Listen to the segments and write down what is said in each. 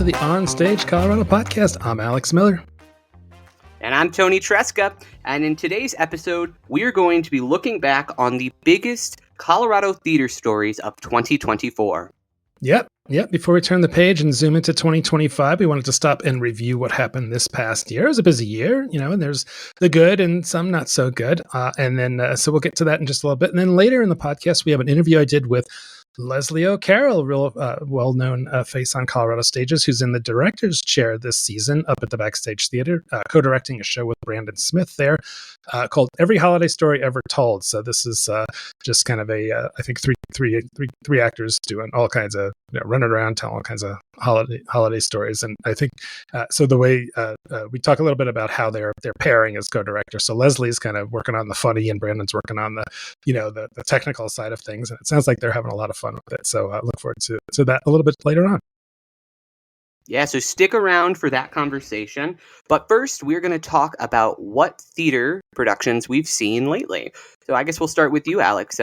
to the OnStage Colorado Podcast. I'm Alex Miller. And I'm Toni Tresca. And in today's episode, we are going to be looking back on the biggest Colorado theater stories of 2024. Yep. Before we turn the page and zoom into 2025, we wanted to stop and review what happened this past year. It was a busy year, and there's the good and some not so good. So we'll get to that in just a little bit. And then later in the podcast, we have an interview I did with Leslie O'Carroll, real well-known face on Colorado stages, who's in the director's chair this season up at the Backstage Theatre, co-directing a show with Branden Smith there called Every Holiday Story Ever Told. So this is just kind of I think three actors doing all kinds of, running around telling all kinds of holiday stories. And I think so the way we talk a little bit about how they're pairing as co-director. So Leslie's kind of working on the funny and Branden's working on the the technical side of things. And it sounds like they're having a lot of fun with it. So I look forward to that a little bit later on. Yeah, so stick around for that conversation. But first, we're going to talk about what theater productions we've seen lately. So I guess we'll start with you, Alex.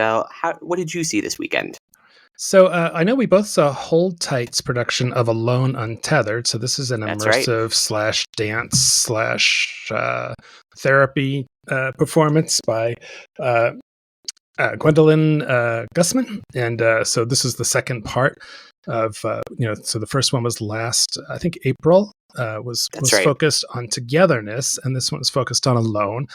What did you see this weekend? So I know we both saw Hold Tight's production of Alone Untethered. So this is an immersive / dance / therapy performance by Gwendolyn Gussman. And so this is the second part of, so the first one was last, I think April, was focused on togetherness. And this one was focused on alone.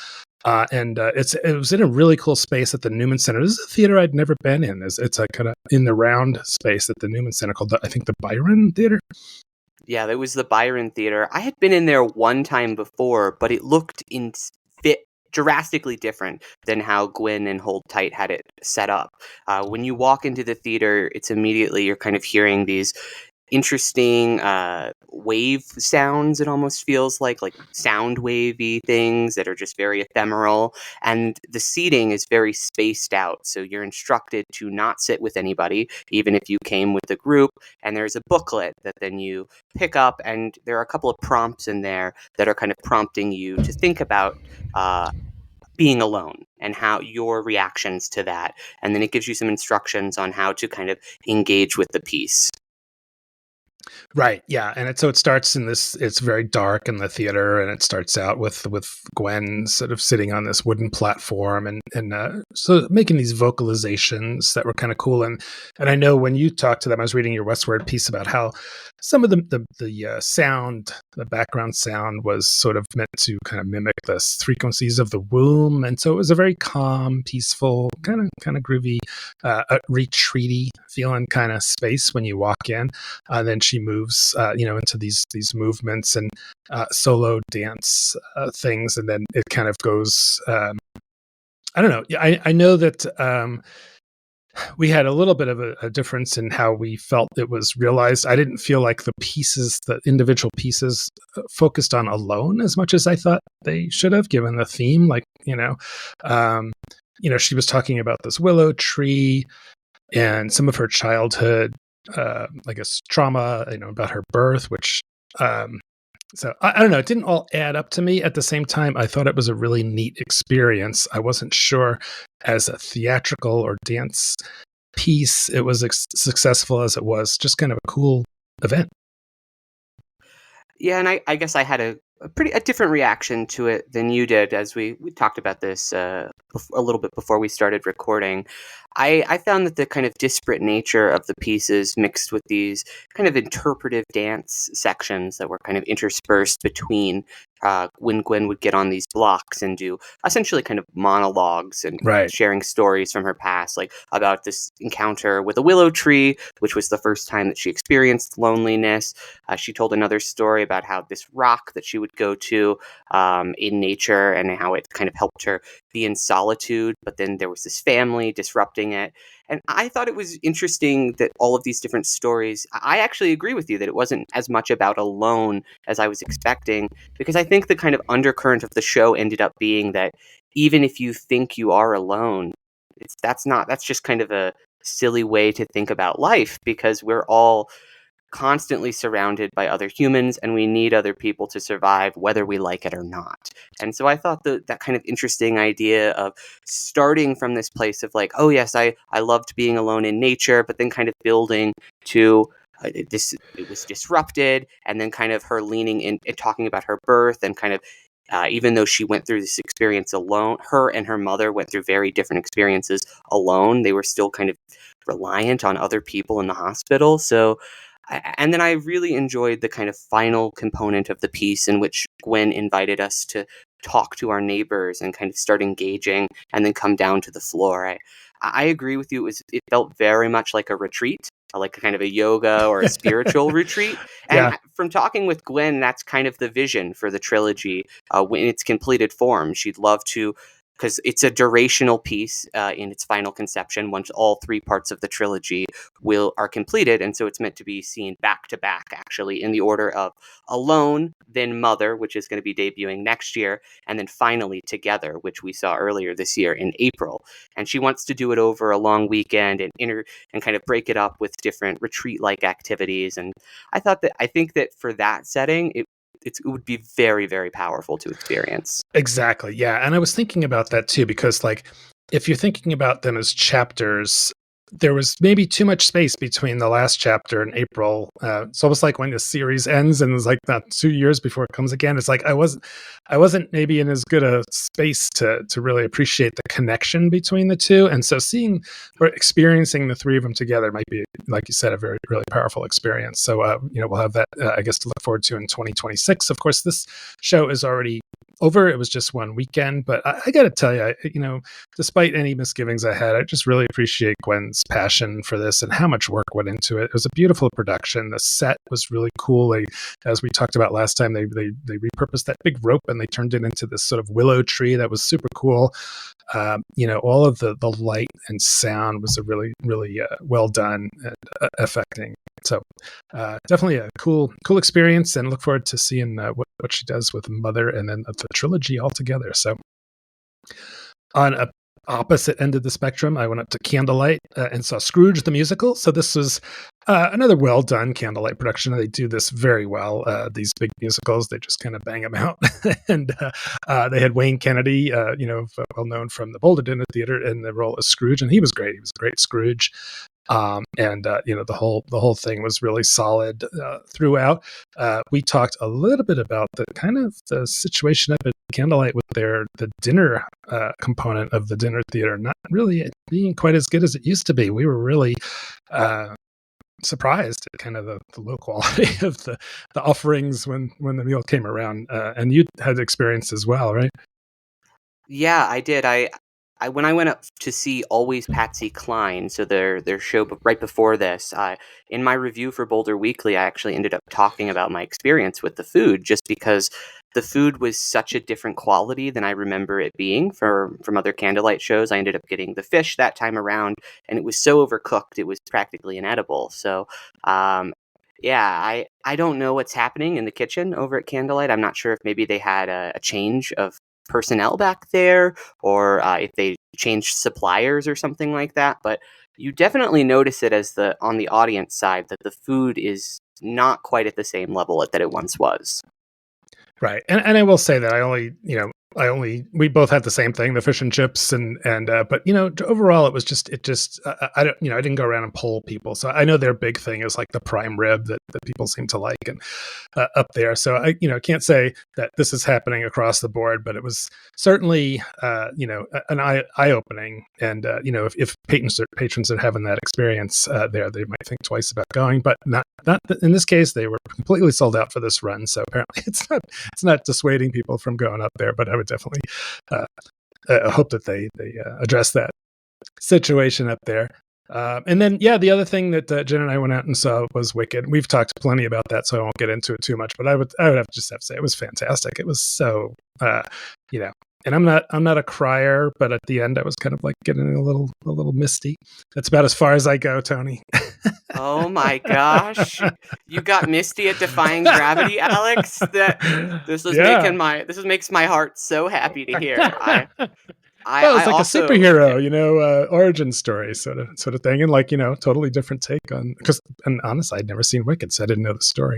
It was in a really cool space at the Newman Center. This is a theater I'd never been in. It's a kind of in the round space at the Newman Center called, I think, the Byron Theater. Yeah, it was the Byron Theater. I had been in there one time before, but it looked drastically different than how Gwen and Hold Tight had it set up. When you walk into the theater, it's immediately you're kind of hearing these interesting wave sounds. It almost feels like sound wavy things that are just very ephemeral, and the seating is very spaced out, so you're instructed to not sit with anybody even if you came with a group. And there's a booklet that then you pick up, and there are a couple of prompts in there that are kind of prompting you to think about being alone and how your reactions to that, and then it gives you some instructions on how to kind of engage with the piece. Right. Yeah. And so it starts in this, it's very dark in the theater, and it starts out with Gwen sort of sitting on this wooden platform and so making these vocalizations that were kind of cool. And I know when you talked to them, I was reading your Westward piece about how some of the sound, the background sound was sort of meant to kind of mimic the frequencies of the womb. And so it was a very calm, peaceful, kind of groovy, retreaty feeling kind of space when you walk in. Then she moves, into these movements and solo dance things, and then it kind of goes. I don't know. I know that we had a little bit of a difference in how we felt it was realized. I didn't feel like the individual pieces, focused on alone as much as I thought they should have, given the theme. She was talking about this willow tree and some of her childhood, I guess, trauma, about her birth, which, so I don't know, it didn't all add up to me. At the same time, I thought it was a really neat experience. I wasn't sure as a theatrical or dance piece, it was successful as it was just kind of a cool event. Yeah. And I guess I had a different reaction to it than you did, as we talked about this a little bit before we started recording. I found that the kind of disparate nature of the pieces mixed with these kind of interpretive dance sections that were kind of interspersed between when Gwen would get on these blocks and do essentially kind of monologues and sharing stories from her past, like about this encounter with a willow tree, which was the first time that she experienced loneliness. She told another story about how this rock that she would go to in nature and how it kind of helped her be in solitude, but then there was this family disrupting it. And I thought it was interesting that all of these different stories, I actually agree with you that it wasn't as much about alone as I was expecting, because I think the kind of undercurrent of the show ended up being that even if you think you are alone, that's just kind of a silly way to think about life, because we're all constantly surrounded by other humans and we need other people to survive, whether we like it or not. And so I thought that kind of interesting idea of starting from this place of like, oh yes, I loved being alone in nature, but then kind of building to it was disrupted, and then kind of her leaning in and talking about her birth, and kind of even though she went through this experience alone, her and her mother went through very different experiences alone. They were still kind of reliant on other people in the hospital. So, and then I really enjoyed the kind of final component of the piece in which Gwen invited us to talk to our neighbors and kind of start engaging, and then come down to the floor. I agree with you. It felt very much like a retreat, like a kind of a yoga or a spiritual retreat. And Yeah. from talking with Gwen, that's kind of the vision for the trilogy in its completed form. She'd love to, because it's a durational piece in its final conception, once all three parts of the trilogy are completed, and so it's meant to be seen back to back, actually, in the order of Alone, then Mother, which is going to be debuting next year, and then finally Together, which we saw earlier this year in April. And she wants to do it over a long weekend and kind of break it up with different retreat-like activities. And I think that for that setting, it would be very, very powerful to experience. Exactly. Yeah. And I was thinking about that too, because like, if you're thinking about them as chapters, there was maybe too much space between the last chapter and April. It's almost like when the series ends and it's like not 2 years before it comes again. It's like I wasn't maybe in as good a space to really appreciate the connection between the two. And so seeing or experiencing the three of them together might be, like you said, a very really powerful experience. So we'll have that I guess to look forward to in 2026. Of course, this show is already over. It was just one weekend, but I got to tell you, despite any misgivings I had, I just really appreciate Gwen's passion for this and how much work went into it. It was a beautiful production. The set was really cool. As we talked about last time, they repurposed that big rope and they turned it into this sort of willow tree that was super cool. All of the light and sound was a really, really well done and affecting. So definitely a cool experience, and look forward to seeing what she does with Mother and then the trilogy altogether. So on a opposite end of the spectrum, I went up to Candlelight and saw Scrooge the musical. So this was another well done Candlelight production. They do this very well. These big musicals, they just kind of bang them out. And they had Wayne Kennedy, well known from the Boulder Dinner Theater, in the role as Scrooge, and he was great. He was a great Scrooge. The whole thing was really solid throughout. We talked a little bit about the kind of the situation up at Candlelight with the dinner component of the dinner theater not really being quite as good as it used to be. We were really surprised at kind of the low quality of the offerings when the meal came around. And you had experience as well, right? Yeah, I did. When I went up to see Always Patsy Cline, so their show right before this, in my review for Boulder Weekly, I actually ended up talking about my experience with the food, just because the food was such a different quality than I remember it being from other Candlelight shows. I ended up getting the fish that time around, and it was so overcooked, it was practically inedible. So, yeah, I don't know what's happening in the kitchen over at Candlelight. I'm not sure if maybe they had a change of personnel back there, or if they changed suppliers or something like that. But you definitely notice it on the audience side that the food is not quite at the same level that it once was. Right. And I will say that we both had the same thing, the fish and chips, but overall I didn't go around and poll people. So I know their big thing is like the prime rib that people seem to like, and up there. So I can't say that this is happening across the board, but it was certainly an eye opening. And if patrons are having that experience there, they might think twice about going, but not in this case. They were completely sold out for this run. So apparently it's not dissuading people from going up there, but I would definitely hope that they address that situation up there. And then, the other thing that Jen and I went out and saw was Wicked. We've talked plenty about that, so I won't get into it too much. But I would have to say it was fantastic. It was so, And I'm not a crier, but at the end I was kind of like getting a little misty. That's about as far as I go, Toni. Oh my gosh. You got misty at Defying Gravity, Alex? This makes my heart so happy to hear. It's like also, a superhero, origin story sort of thing, and totally different take on, and honestly, I'd never seen Wicked, so I didn't know the story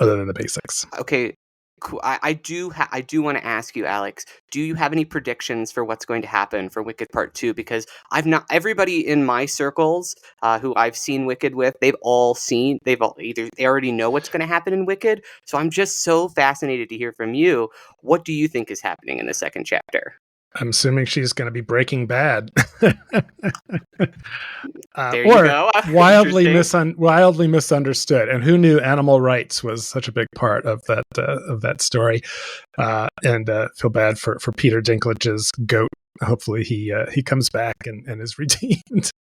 other than the basics. Okay, Cool. I do want to ask you, Alex. Do you have any predictions for what's going to happen for Wicked Part 2? Because I've not everybody in my circles who I've seen Wicked with, they've all either they already know what's going to happen in Wicked. So I'm just so fascinated to hear from you. What do you think is happening in the second chapter? I'm assuming she's going to be Breaking Bad. There you go. wildly misunderstood. And who knew animal rights was such a big part of that story? And feel bad for Peter Dinklage's goat. Hopefully he comes back and is redeemed.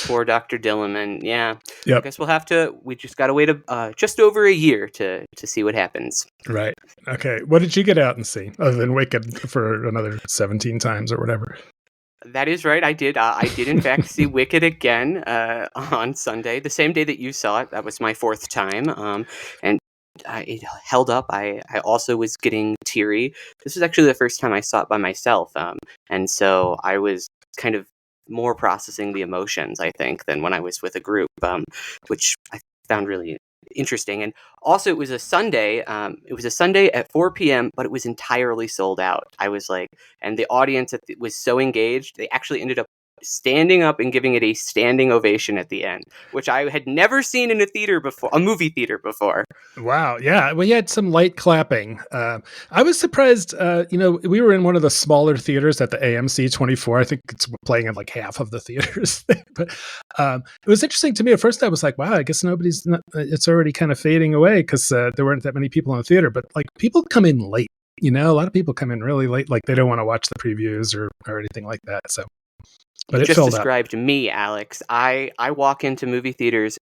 Poor Dr. Dillerman. Yeah. Yep. I guess we just got to wait just over a year to see what happens. Right. Okay. What did you get out and see other than Wicked for another 17 times or whatever? That is right. I did. I did in fact see Wicked again on Sunday, the same day that you saw it. That was my fourth time, and it held up. I also was getting teary. This was actually the first time I saw it by myself, and so I was kind of more processing the emotions, I think, than when I was with a group, which I found really interesting. And also, it was a Sunday. It was a Sunday at 4 p.m., but it was entirely sold out. I was like, and the audience was so engaged, they actually ended up standing up and giving it a standing ovation at the end, which I had never seen in a movie theater before. Wow. Yeah. We had some light clapping. I was surprised. We were in one of the smaller theaters at the AMC 24. I think it's playing in like half of the theaters. But it was interesting to me. At first I was like, wow, I guess it's already kind of fading away because there weren't that many people in the theater. But like people come in late, a lot of people come in really late. Like they don't want to watch the previews or anything like that. So. But you just described me, Alex. I walk into movie theaters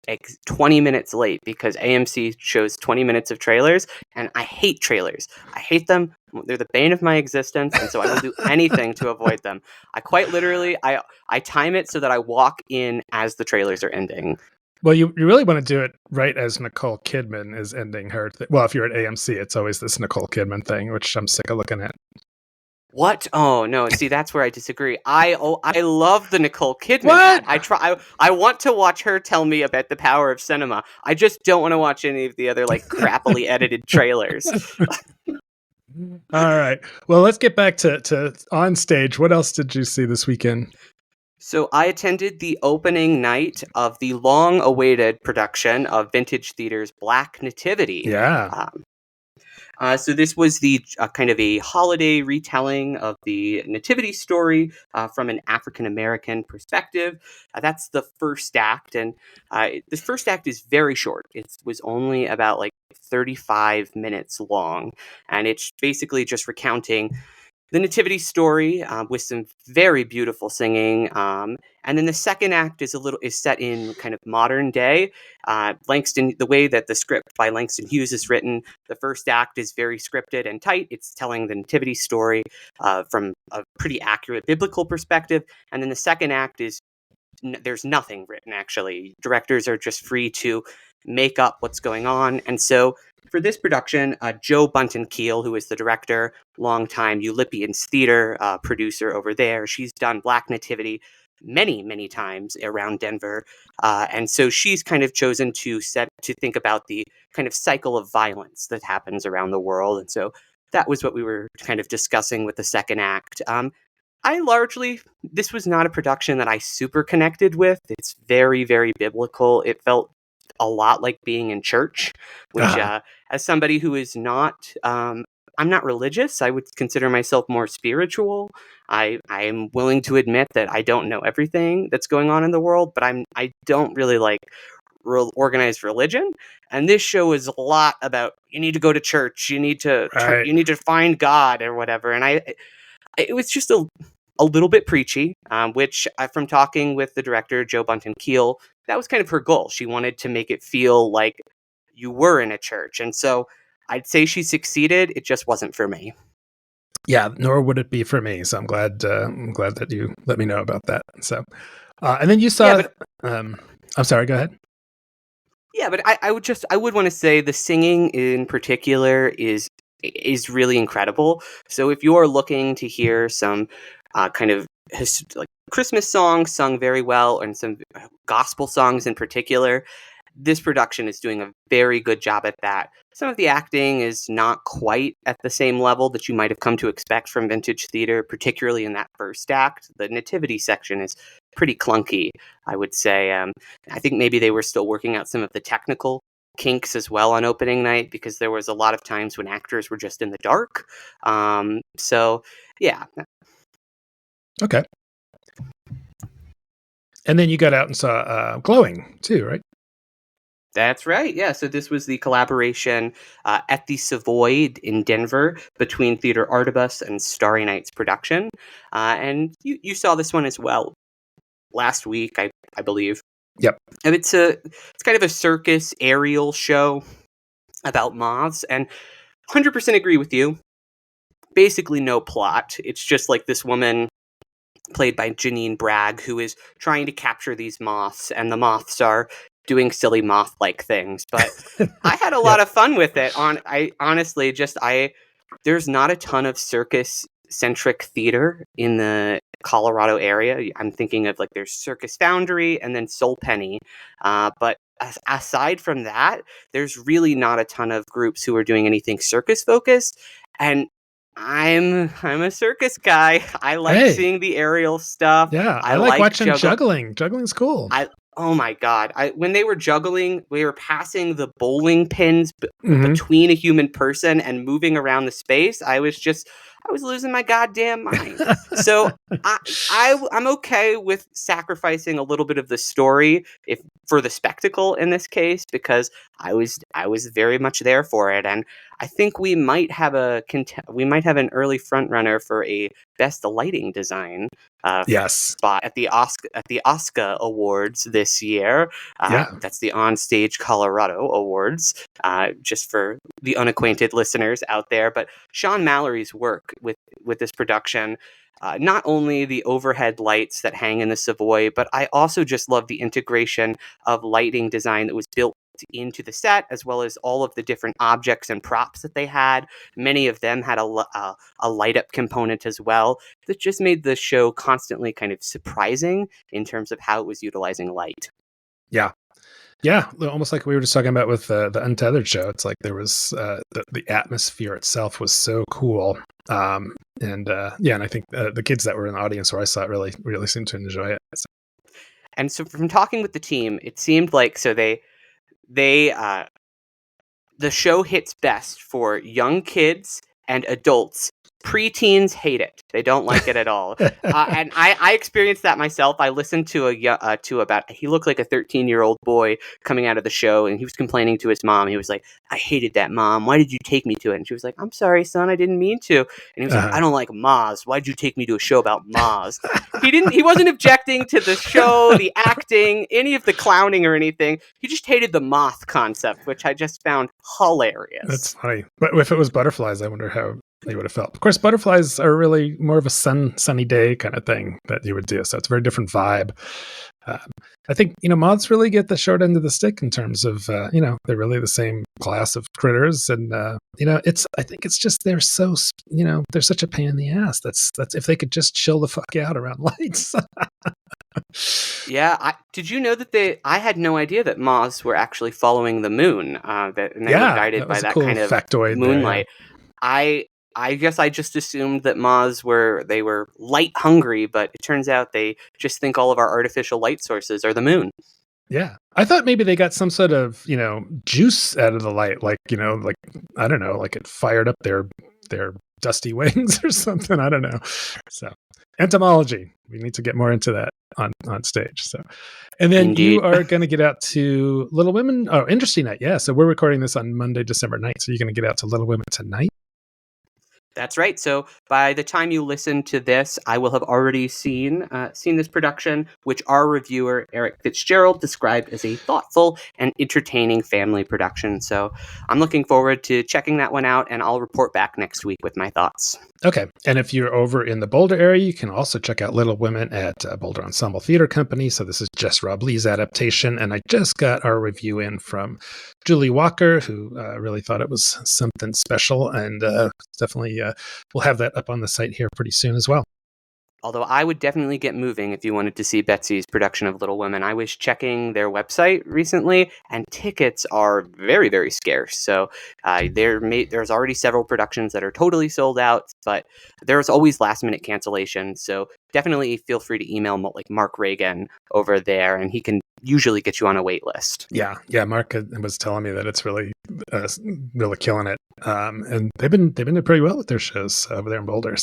20 minutes late because AMC shows 20 minutes of trailers, and I hate trailers. I hate them. They're the bane of my existence, and so I will do anything to avoid them. I quite literally, I time it so that I walk in as the trailers are ending. Well, you really want to do it right as Nicole Kidman is ending her. Well, if you're at AMC, it's always this Nicole Kidman thing, which I'm sick of looking at. What? Oh no! See, that's where I disagree. I love the Nicole Kidman. What? I want to watch her tell me about the power of cinema. I just don't want to watch any of the other like crappily edited trailers. All right. Well, let's get back to on stage. What else did you see this weekend? So I attended the opening night of the long-awaited production of Vintage Theater's Black Nativity. Yeah. So this was the kind of a holiday retelling of the nativity story from an African-American perspective. That's the first act, and the first act is very short. It was only about like 35 minutes long, and it's basically just recounting the nativity story with some very beautiful singing, and then the second act is set in kind of modern day. The way that the script by Langston Hughes is written, the first act is very scripted and tight. It's telling the nativity story from a pretty accurate biblical perspective, and then the second act is there's nothing written actually. Directors are just free to make up what's going on, and so. For this production, Jo Bunton-Keel, who is the director, longtime Eulipians Theater producer over there, she's done Black Nativity many, many times around Denver. And so she's kind of chosen to think about the kind of cycle of violence that happens around the world. And so that was what we were kind of discussing with the second act. This was not a production that I super connected with. It's very, very biblical. It felt a lot like being in church, which as somebody who is not I'm not religious, I would consider myself more spiritual. I am willing to admit that I don't know everything that's going on in the world, but I don't really like organized religion, and this show is a lot about you need to go to church, you need to you need to find God or whatever, and it was just a little bit preachy, which from talking with the director, Jo Bunton-Keel, that was kind of her goal. She wanted to make it feel like you were in a church. And so I'd say she succeeded. It just wasn't for me. Yeah, nor would it be for me. So I'm glad that you let me know about that. So, and then you saw, I'm sorry, go ahead. Yeah, but I would want to say the singing in particular is really incredible. So if you're looking to hear some kind of like Christmas songs sung very well, and some gospel songs in particular, this production is doing a very good job at that. Some of the acting is not quite at the same level that you might have come to expect from vintage theater, particularly in that first act. The nativity section is pretty clunky, I would say. I think maybe they were still working out some of the technical kinks as well on opening night, because there was a lot of times when actors were just in the dark. So, yeah. Okay. And then you got out and saw Glowing too, right? That's right. Yeah. So this was the collaboration at the Savoy in Denver between Theater Artibus and Starry Nights production. And you saw this one as well last week, I believe. Yep. And it's kind of a circus aerial show about moths, and 100% agree with you. Basically no plot. It's just like this woman played by Janine Bragg, who is trying to capture these moths, and the moths are doing silly moth-like things. But I had a lot of fun with it. There's not a ton of circus-centric theater in the Colorado area. I'm thinking of, like, there's Circus Foundry and then Soul Penny. But aside from that, there's really not a ton of groups who are doing anything circus-focused. And I'm a circus guy. I like seeing the aerial stuff. Yeah, I like watching juggling. Juggling's cool. Oh my God. When they were juggling, we were passing the bowling pins between a human person and moving around the space. I was losing my goddamn mind. So I'm okay with sacrificing a little bit of the story for the spectacle in this case, because I was very much there for it. And I think we might have an early front runner for a best lighting design spot at the Oscar Awards this year. That's the OnStage Colorado Awards, just for the unacquainted listeners out there. But Sean Mallory's work with this production, not only the overhead lights that hang in the Savoy, but I also just love the integration of lighting design that was built into the set, as well as all of the different objects and props that they had. Many of them had a light up component as well, that just made the show constantly kind of surprising in terms of how it was utilizing light. Yeah, almost like we were just talking about with the Untethered show. It's like there was the atmosphere itself was so cool. And I think the kids that were in the audience where I saw it really seemed to enjoy it. So. And so from talking with the team, it seemed like the show hits best for young kids and adults. Preteens hate it. They don't like it at all. And I experienced that myself. I listened to he looked like a 13-year-old boy coming out of the show, and he was complaining to his mom. He was like, "I hated that, Mom. Why did you take me to it?" And she was like, "I'm sorry, son. I didn't mean to." And he was like, "I don't like moths. Why did you take me to a show about moths?" He wasn't objecting to the show, the acting, any of the clowning or anything. He just hated the moth concept, which I just found hilarious. That's funny. But if it was butterflies, I wonder how they would have felt. Of course, butterflies are really more of a sunny day kind of thing that you would do. So it's a very different vibe. I think, moths really get the short end of the stick in terms of, they're really the same class of critters. And, I think it's just, they're so, they're such a pain in the ass. That's if they could just chill the fuck out around lights. Yeah. Did you know that I had no idea that moths were actually following the moon, and they were guided by that cool kind of moonlight. There, yeah. I guess I just assumed that moths were light hungry, but it turns out they just think all of our artificial light sources are the moon. Yeah. I thought maybe they got some sort of, juice out of the light, like, I don't know, like it fired up their dusty wings or something. I don't know. So entomology, we need to get more into that on stage. So, and then Indeed. You are going to get out to Little Women. Oh, interesting night. Yeah. So we're recording this on Monday, December 9th. So you're going to get out to Little Women tonight. That's right. So by the time you listen to this, I will have already seen this production, which our reviewer, Eric Fitzgerald, described as a thoughtful and entertaining family production. So I'm looking forward to checking that one out, and I'll report back next week with my thoughts. Okay. And if you're over in the Boulder area, you can also check out Little Women at Boulder Ensemble Theater Company. So this is Jess Rob Lee's adaptation. And I just got our review in from Julie Walker, who really thought it was something special. And definitely we'll have that up on the site here pretty soon as well. Although I would definitely get moving if you wanted to see Betsy's production of Little Women. I was checking their website recently, and tickets are very, very scarce. So there's already several productions that are totally sold out, but there's always last-minute cancellations. So definitely feel free to email like Mark Reagan over there, and he can usually get you on a wait list. Yeah. Mark was telling me that it's really killing it, and they've been doing pretty well with their shows over there in Boulder.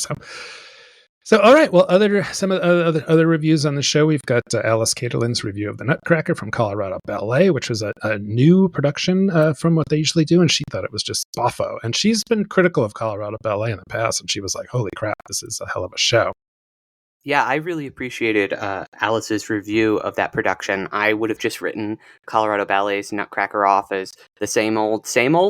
So all right. Well, some of the other reviews on the show, we've got Alice Caterlin's review of The Nutcracker from Colorado Ballet, which was a new production from what they usually do, and she thought it was just boffo. And she's been critical of Colorado Ballet in the past, and she was like, "Holy crap, this is a hell of a show." Yeah, I really appreciated Alice's review of that production. I would have just written Colorado Ballet's Nutcracker off as the same old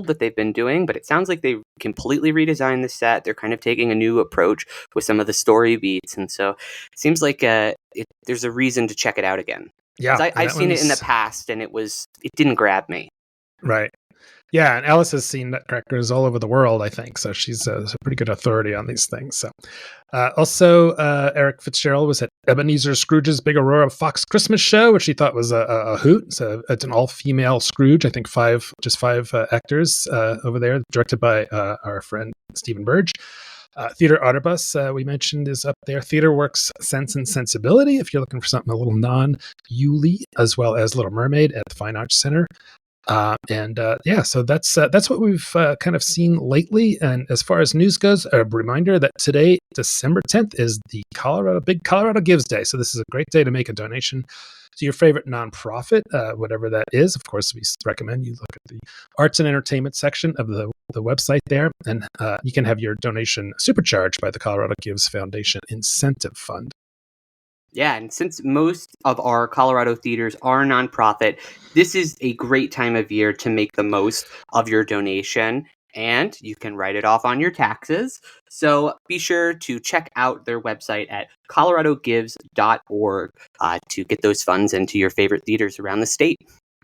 that they've been doing, but it sounds like they completely redesigned the set. They're kind of taking a new approach with some of the story beats, and so it seems like there's a reason to check it out again. Yeah, I've seen it in the past, and it didn't grab me. Right. Yeah, and Alice has seen Nutcrackers all over the world, I think, so she's a pretty good authority on these things. So, also, Eric Fitzgerald was at Ebenezer Scrooge's Big Aurora Fox Christmas Show, which he thought was a hoot. So it's an all-female Scrooge. I think just five actors over there, directed by our friend Stephen Burge. Theater Artibus, we mentioned, is up there. Theater Works Sense and Sensibility, if you're looking for something a little non-Yuli, as well as Little Mermaid at the Fine Arts Center. So that's what we've kind of seen lately. And as far as news goes, a reminder that today, December 10th, is the Big Colorado Gives Day. So this is a great day to make a donation to your favorite nonprofit, whatever that is. Of course, we recommend you look at the arts and entertainment section of the website there, and you can have your donation supercharged by the Colorado Gives Foundation Incentive Fund. Yeah, and since most of our Colorado theaters are nonprofit, this is a great time of year to make the most of your donation, and you can write it off on your taxes. So be sure to check out their website at coloradogives.org to get those funds into your favorite theaters around the state.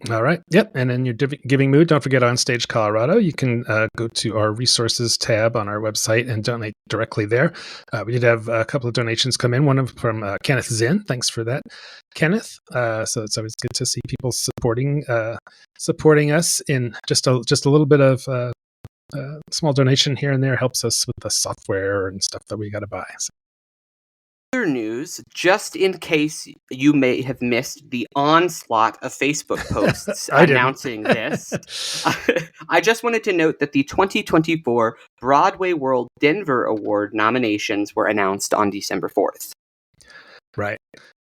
All right. Yep. And in your giving mood, don't forget OnStage Colorado. You can go to our resources tab on our website and donate directly there. We did have a couple of donations come in, one of from Kenneth Zinn. Thanks for that, Kenneth. So it's always good to see people supporting us in just a little bit of small donation here and there helps us with the software and stuff that we got to buy. So. Other news, just in case you may have missed the onslaught of Facebook posts announcing this, I just wanted to note that the 2024 Broadway World Denver Award nominations were announced on December 4th. Right.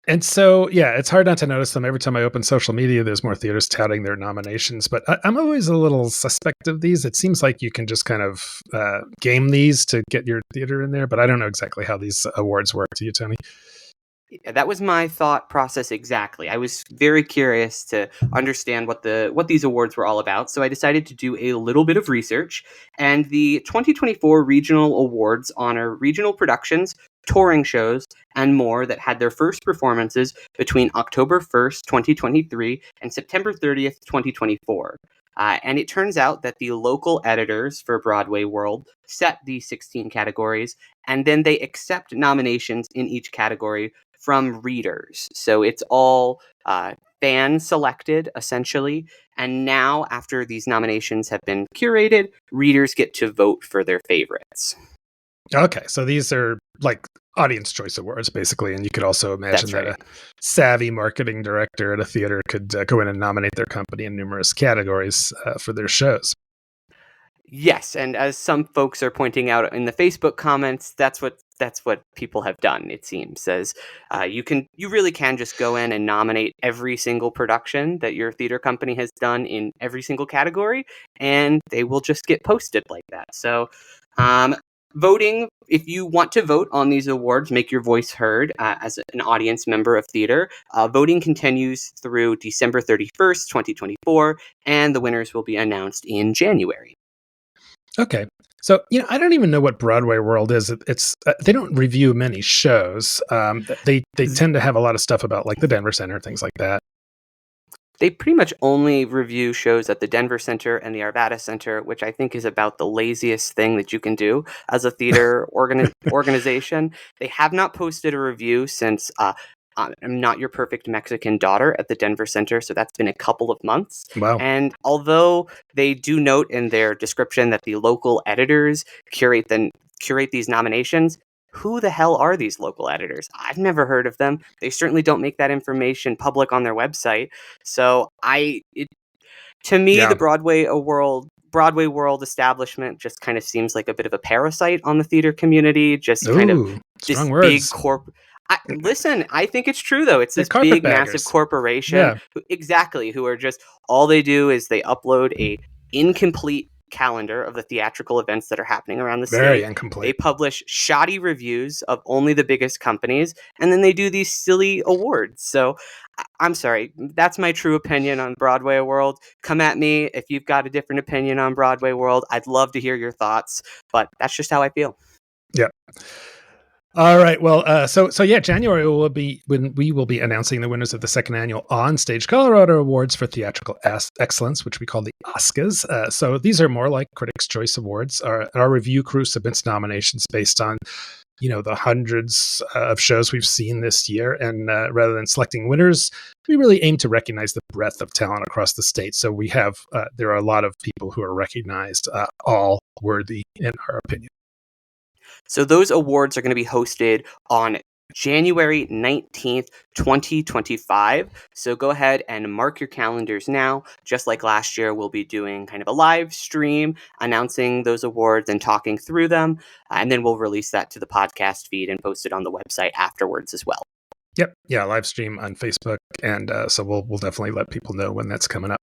And so, yeah, it's hard not to notice them. Every time I open social media, there's more theaters touting their nominations. But I'm always a little suspect of these. It seems like you can just kind of game these to get your theater in there. But I don't know exactly how these awards work. Do you, Toni? Yeah, that was my thought process exactly. I was very curious to understand what these awards were all about, so I decided to do a little bit of research. And the 2024 regional awards honor regional productions, touring shows, and more that had their first performances between October 1st, 2023 and September 30th, 2024. And it turns out that the local editors for Broadway World set these 16 categories, and then they accept nominations in each category from readers. So it's all fan selected, essentially. And now, after these nominations have been curated, readers get to vote for their favorites. Okay, so these are like audience choice awards, basically. And you could also imagine that a savvy marketing director at a theater could go in and nominate their company in numerous categories for their shows. Yes, and as some folks are pointing out in the Facebook comments, that's what people have done. It seems as you really can just go in and nominate every single production that your theater company has done in every single category, and they will just get posted like that. So, voting, if you want to vote on these awards, make your voice heard as an audience member of theater. Voting continues through December 31st, 2024, and the winners will be announced in January. Okay. So, I don't even know what Broadway World is. It's they don't review many shows. They tend to have a lot of stuff about like the Denver Center, things like that. they pretty much only review shows at the Denver Center and the Arvada Center, which I think is about the laziest thing that you can do as a theater organization. They have not posted a review since I'm Not Your Perfect Mexican Daughter at the Denver Center, so that's been a couple of months. Wow. And although they do note in their description that the local editors curate these nominations, who the hell are these local editors? I've never heard of them. They certainly don't make that information public on their website. So to me, the Broadway world establishment just kind of seems like a bit of a parasite on the theater community. Just kind of this strong big words. Listen, I think it's true though. It's this big, carpetbaggers. massive corporation, who are just, all they do is they upload a incomplete calendar of the theatrical events that are happening around the state. Very incomplete. They publish shoddy reviews of only the biggest companies, and then they do these silly awards. So I'm sorry, that's my true opinion on Broadway World. Come at me if you've got a different opinion on Broadway World. I'd love to hear your thoughts, but that's just how I feel. Yeah. All right. Well, so January will be when we will be announcing the winners of the second annual OnStage Colorado Awards for Theatrical Excellence, which we call the Oscars. So these are more like Critics' Choice Awards. Our review crew submits nominations based on, the hundreds of shows we've seen this year, and rather than selecting winners, we really aim to recognize the breadth of talent across the state. So we have there are a lot of people who are recognized, all worthy in our opinion. So those awards are going to be hosted on January 19th, 2025. So go ahead and mark your calendars now. Just like last year, we'll be doing kind of a live stream announcing those awards and talking through them. And then we'll release that to the podcast feed and post it on the website afterwards as well. Yep. Yeah. Live stream on Facebook. And so we'll definitely let people know when that's coming up.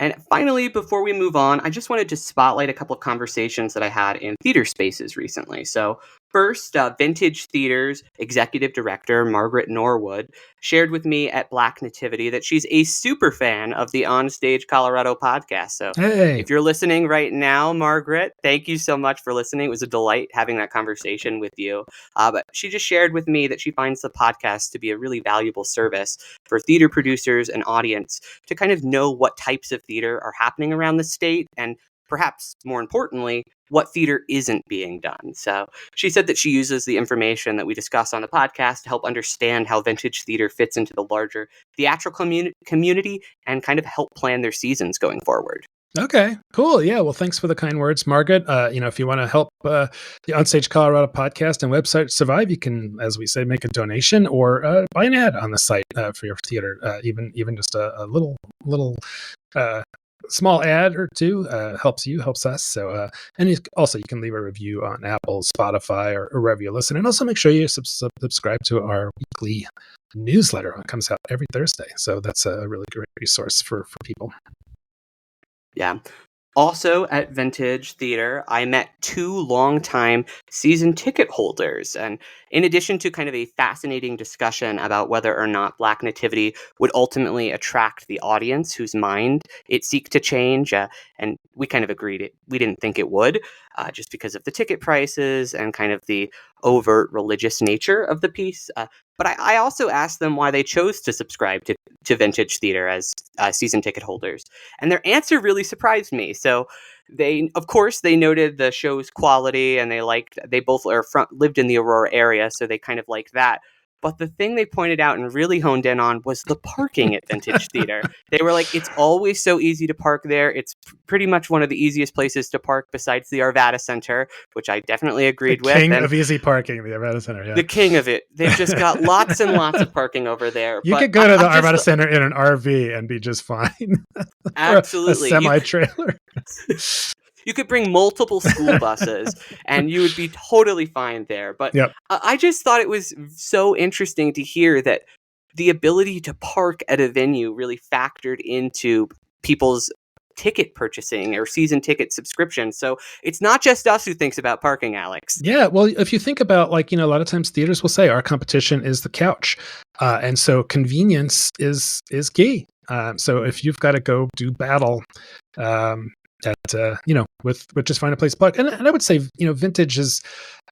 And finally, before we move on, I just wanted to spotlight a couple of conversations that I had in theater spaces recently. So first, Vintage Theater's executive director, Margaret Norwood, shared with me at Black Nativity that she's a super fan of the OnStage Colorado podcast. So If you're listening right now, Margaret, thank you so much for listening. It was a delight having that conversation with you. But she just shared with me that she finds the podcast to be a really valuable service for theater producers and audience to kind of know what types of theater are happening around the state, and perhaps more importantly, what theater isn't being done. So she said that she uses the information that we discuss on the podcast to help understand how vintage theater fits into the larger theatrical community and kind of help plan their seasons going forward. Okay, cool. Yeah, well, thanks for the kind words, Margaret. If you want to help the OnStage Colorado podcast and website survive, you can, as we say, make a donation or buy an ad on the site for your theater. Even just a little small ad or two helps us. So, and you can leave a review on Apple, Spotify, or wherever you listen. And also make sure you subscribe to our weekly newsletter. It comes out every Thursday. So that's a really great resource for people. Yeah. Also at Vintage Theater, I met two longtime season ticket holders. And in addition to kind of a fascinating discussion about whether or not Black Nativity would ultimately attract the audience whose mind it seeks to change, and we kind of agreed we didn't think it would, just because of the ticket prices and kind of the overt religious nature of the piece. But I also asked them why they chose to subscribe to Vintage Theater as season ticket holders. And their answer really surprised me. So they noted the show's quality, and they both lived in the Aurora area, so they kind of liked that. But the thing they pointed out and really honed in on was the parking at Vintage Theater. They were like, it's always so easy to park there. It's pretty much one of the easiest places to park besides the Arvada Center, which I definitely agreed with. The king of easy parking, the Arvada Center, yeah. The king of it. They've just got lots and lots of parking over there. You could go to the Arvada Center in an RV and be just fine. Absolutely. A semi-trailer. You could bring multiple school buses and you would be totally fine there. But yep. I just thought it was so interesting to hear that the ability to park at a venue really factored into people's ticket purchasing or season ticket subscription. So it's not just us who thinks about parking, Alex. Yeah. Well, if you think about a lot of times theaters will say our competition is the couch. And so convenience is key. So if you've got to go do battle, at with just find a place to park. And I would say, Vintage is,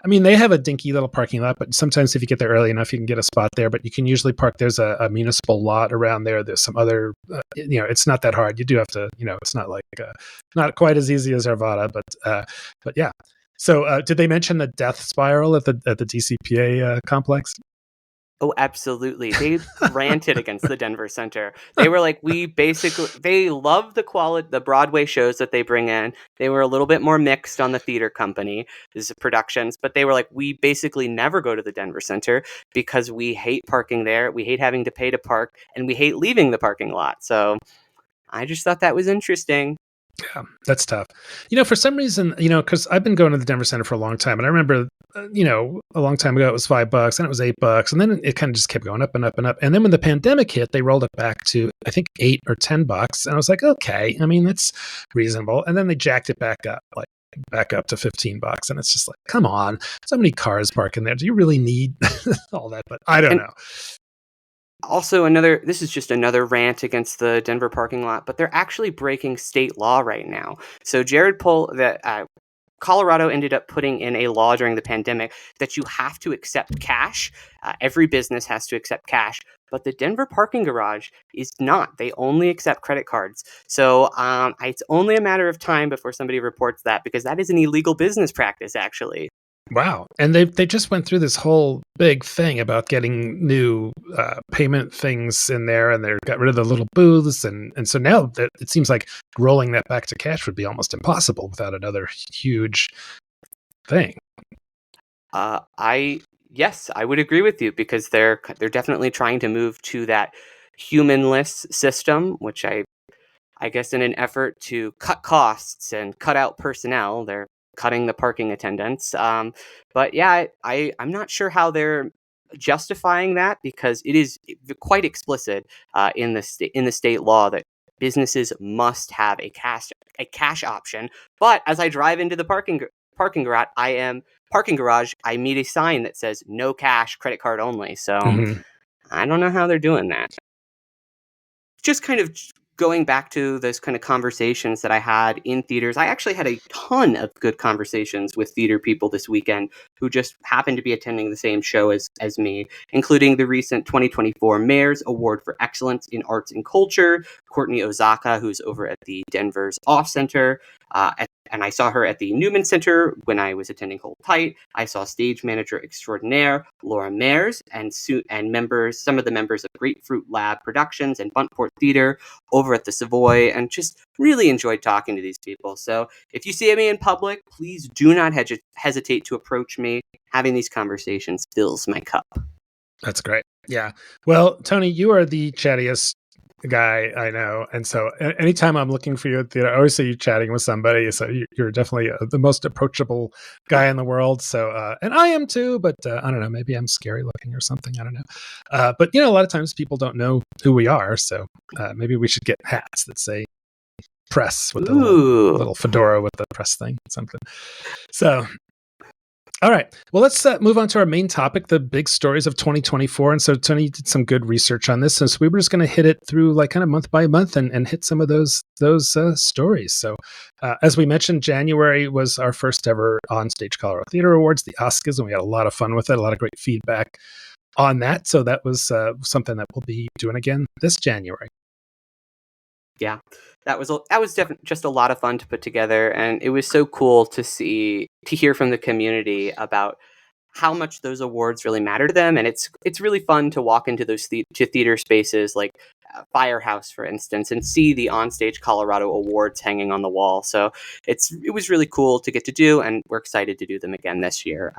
I mean, they have a dinky little parking lot, but sometimes if you get there early enough, you can get a spot there. But you can usually park. There's a municipal lot around there. There's some other, it's not that hard. You do have to, it's not like not quite as easy as Arvada, but yeah. So, did they mention the death spiral at the DCPA complex? Oh, absolutely. They ranted against the Denver Center. They were like, they love the Broadway shows that they bring in. They were a little bit more mixed on the theater company, the productions, but they were like, we basically never go to the Denver Center because we hate parking there. We hate having to pay to park, and we hate leaving the parking lot. So I just thought that was interesting. Yeah, that's tough. For some reason, because I've been going to the Denver Center for a long time, and I remember, a long time ago it was $5, and it was $8, and then it kind of just kept going up and up and up. And then when the pandemic hit, they rolled it back to I think $8 or $10, and I was like, okay, I mean that's reasonable. And then they jacked it back up, back up to $15, and it's just like, come on, so many cars parking there. Do you really need all that? But I don't know. Also, this is just another rant against the Denver parking lot, but they're actually breaking state law right now. So Colorado ended up putting in a law during the pandemic that you have to accept cash. Every business has to accept cash, but the Denver parking garage is not. They only accept credit cards. So it's only a matter of time before somebody reports that, because that is an illegal business practice, actually. Wow. And they just went through this whole big thing about getting new payment things in there, and they got rid of the little booths. And so now that it seems like rolling that back to cash would be almost impossible without another huge thing. Yes, I would agree with you, because they're definitely trying to move to that humanless system, which I guess in an effort to cut costs and cut out personnel, they're cutting the parking attendants. But yeah, I'm not sure how they're justifying that, because it is quite explicit in the state law that businesses must have a cash option. But as I drive into the parking garage, I meet a sign that says no cash, credit card only. So I don't know how they're doing that. Just kind of going back to those kind of conversations that I had in theaters, I actually had a ton of good conversations with theater people this weekend who just happened to be attending the same show as me, including the recent 2024 Mayor's Award for Excellence in Arts and Culture, Courtney Ozaka, who's over at the Denver's Off Center, and I saw her at the Newman Center when I was attending Hold Tight. I saw stage manager extraordinaire Laura Mayers and some of the members of Grapefruit Lab Productions and Buntport Theater over at the Savoy, and just really enjoyed talking to these people. So if you see me in public, please do not hesitate to approach me. Having these conversations fills my cup. That's great. Yeah. Well, Toni, you are the chattiest guy I know, and so anytime I'm looking for you at theater, I always see you chatting with somebody. So you're definitely the most approachable guy in the world. So and I am too, but I don't know, maybe I'm scary looking or something. I don't know. But a lot of times people don't know who we are, so maybe we should get hats that say press with the little fedora with the press thing, something. So. All right. Well, let's move on to our main topic, the big stories of 2024. And so Toni did some good research on this. And so we were just going to hit it through like kind of month by month and hit some of those stories. So as we mentioned, January was our first ever OnStage Colorado Theatre Awards, the Oscars, and we had a lot of fun with it, a lot of great feedback on that. So that was something that we'll be doing again this January. Yeah, that was definitely just a lot of fun to put together, and it was so cool to hear from the community about how much those awards really matter to them. And it's really fun to walk into those theater spaces like Firehouse, for instance, and see the OnStage Colorado Awards hanging on the wall. So it was really cool to get to do, and we're excited to do them again this year.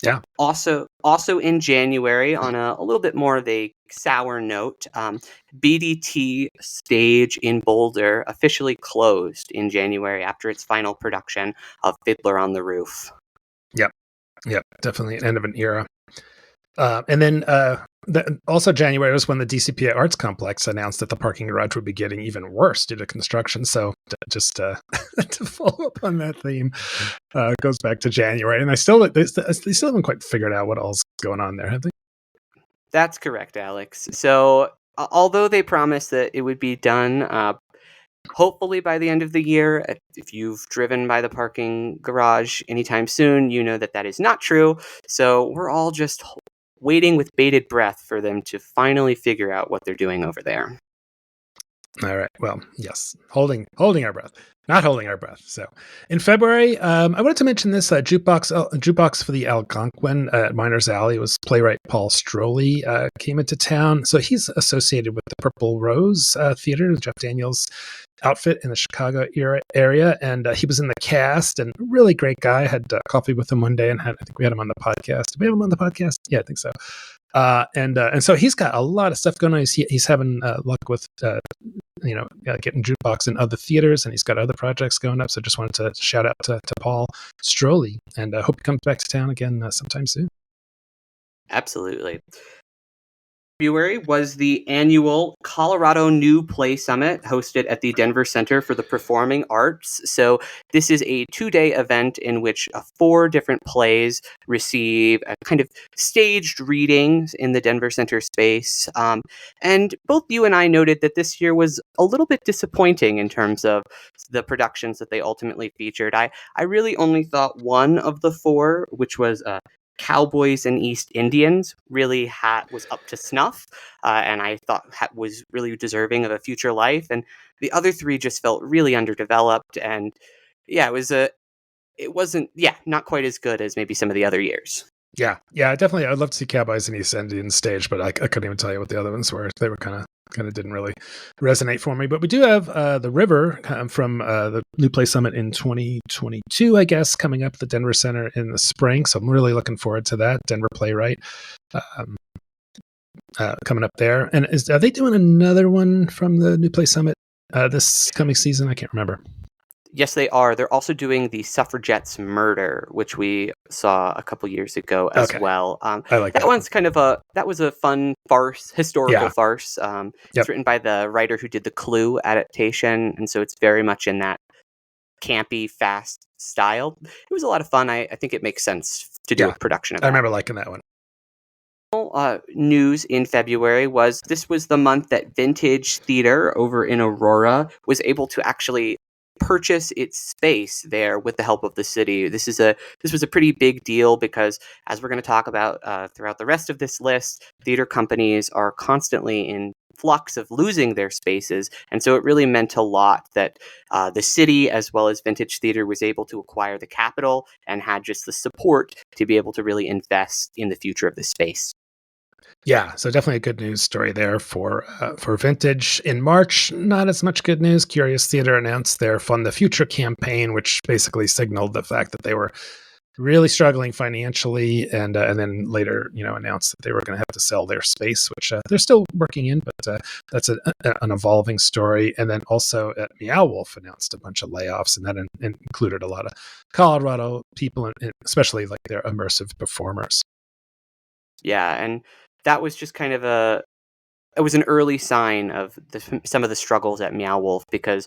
Yeah. Also in January, on a little bit more of a sour note, BDT Stage in Boulder officially closed in January after its final production of Fiddler on the Roof. Yep, definitely an end of an era. And then also January was when the DCPA Arts Complex announced that the parking garage would be getting even worse due to construction. So just to follow up on that theme, goes back to January. And they still haven't quite figured out what all's going on there, have they? That's correct, Alex. So although they promised that it would be done hopefully by the end of the year. If you've driven by the parking garage anytime soon, you know that that is not true. So we're all just waiting with bated breath for them to finally figure out what they're doing over there. All right. Well, yes, holding our breath, not holding our breath. So, in February, I wanted to mention this jukebox for the Algonquin at Miners Alley. It was playwright Paul Stroley came into town. So he's associated with the Purple Rose Theater, Jeff Daniels' outfit in the Chicago area, and he was in the cast. And really great guy. I had coffee with him one day, and I think we had him on the podcast. Did we have him on the podcast? Yeah, I think so. And so he's got a lot of stuff going on. He's having luck with getting jukebox in other theaters, and he's got other projects going up. So just wanted to shout out to Paul Stroley, and I hope he comes back to town again sometime soon. Absolutely. February was the annual Colorado New Play Summit hosted at the Denver Center for the Performing Arts. So this is a 2-day event in which 4 different plays receive a kind of staged readings in the Denver Center space. And both you and I noted that this year was a little bit disappointing in terms of the productions that they ultimately featured. I really only thought one of the 4, which was Cowboys and East Indians, really was up to snuff, and I thought was really deserving of a future life. And the other 3 just felt really underdeveloped, and yeah, it wasn't not quite as good as maybe some of the other years. Yeah, definitely. I'd love to see Cowboys and East Indians stage, but I couldn't even tell you what the other ones were. They were kind of didn't really resonate for me. But we do have The River from the New Play Summit in 2022, I guess, coming up at the Denver Center in the spring. So I'm really looking forward to that. Denver playwright coming up there. And are they doing another one from the New Play Summit this coming season? I can't remember. Yes, they are. They're also doing the Suffragettes Murder, which we saw a couple years ago as well. I like that one's kind of that was a fun farce, historical farce. It's written by the writer who did the Clue adaptation, and so it's very much in that campy, fast style. It was a lot of fun. I think it makes sense to do a production of that. I remember liking that one. News in February was the month that Vintage Theater over in Aurora was able to actually purchase its space there with the help of the city. This was a pretty big deal because, as we're going to talk about throughout the rest of this list, theater companies are constantly in flux of losing their spaces, and so it really meant a lot that the city, as well as Vintage Theater, was able to acquire the capital and had just the support to be able to really invest in the future of this space. Yeah, so definitely a good news story there for Vintage. In March, not as much good news. Curious Theater announced their Fund the Future campaign, which basically signaled the fact that they were really struggling financially, and then later, announced that they were going to have to sell their space, which they're still working in, but that's an evolving story. And then also at Meow Wolf announced a bunch of layoffs, and that included a lot of Colorado people, and especially like their immersive performers. Yeah, and that was just kind of it was an early sign of some of the struggles at Meow Wolf, because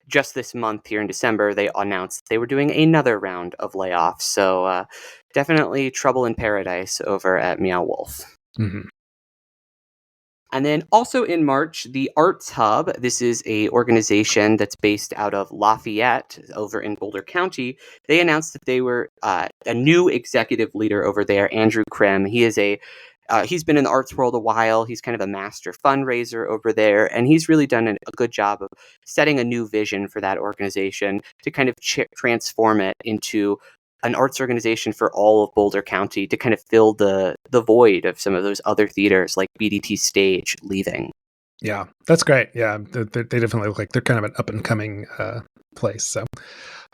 just this month here in December, they announced they were doing another round of layoffs. So definitely trouble in paradise over at Meow Wolf. Mm-hmm. And then also in March, the Arts Hub, this is a organization that's based out of Lafayette over in Boulder County. They announced that they were a new executive leader over there, Andrew Krim. He is he's been in the arts world a while. He's kind of a master fundraiser over there, and he's really done a good job of setting a new vision for that organization to kind of transform it into an arts organization for all of Boulder County, to kind of fill the void of some of those other theaters like BDT Stage leaving. Yeah, that's great. Yeah, they definitely look like they're kind of an up and coming place. So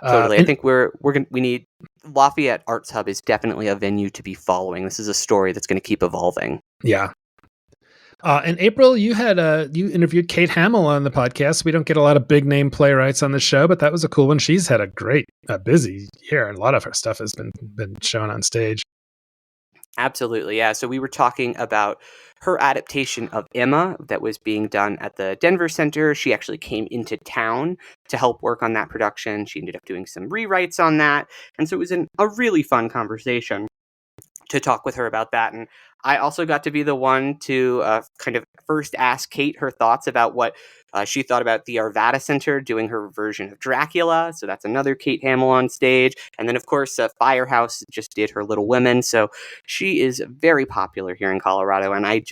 totally, I think we need Lafayette Arts Hub is definitely a venue to be following. This is a story that's going to keep evolving. Yeah. In April, you interviewed Kate Hamill on the podcast. We don't get a lot of big name playwrights on the show, but that was a cool one. She's had a great, busy year, and a lot of her stuff has been shown on stage. Absolutely, yeah. So we were talking about her adaptation of Emma that was being done at the Denver Center. She actually came into town to help work on that production. She ended up doing some rewrites on that, and so it was a really fun conversation. to talk with her about that. And I also got to be the one to kind of first ask Kate her thoughts about what she thought about the Arvada Center doing her version of Dracula. So that's another Kate Hamill on stage. And then, of course, Firehouse just did her Little Women. So she is very popular here in Colorado. And I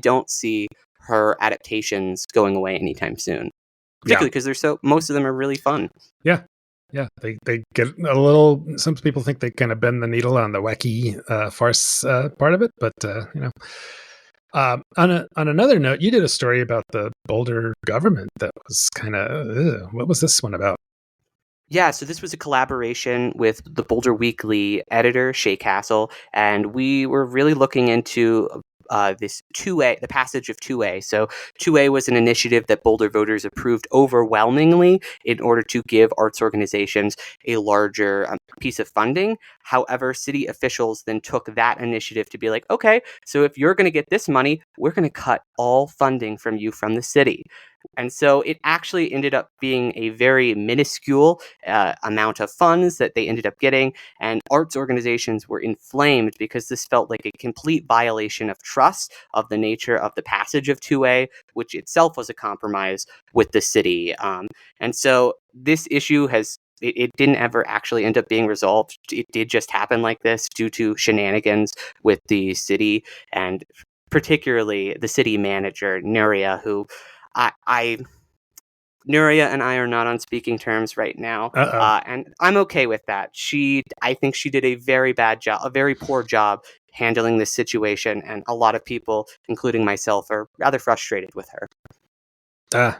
don't see her adaptations going away anytime soon, particularly because most of them are really fun. Yeah. Yeah, they get a little. Some people think they kind of bend the needle on the wacky farce part of it, but on another note, you did a story about the Boulder government that was kind of. What was this one about? Yeah, so this was a collaboration with the Boulder Weekly editor, Shay Castle, and we were really looking into this 2A, the passage of 2A. So 2A was an initiative that Boulder voters approved overwhelmingly in order to give arts organizations a larger piece of funding. However, city officials then took that initiative to be like, okay, so if you're going to get this money, we're going to cut all funding from you from the city. And so it actually ended up being a very minuscule amount of funds that they ended up getting. And arts organizations were inflamed because this felt like a complete violation of trust of the nature of the passage of 2A, which itself was a compromise with the city. And so this issue it didn't ever actually end up being resolved. It did just happen like this due to shenanigans with the city, and particularly the city manager, Nuria, who Nuria and I are not on speaking terms right now, and I'm okay with that. I think she did a very bad job, a very poor job handling this situation, and a lot of people, including myself, are rather frustrated with her.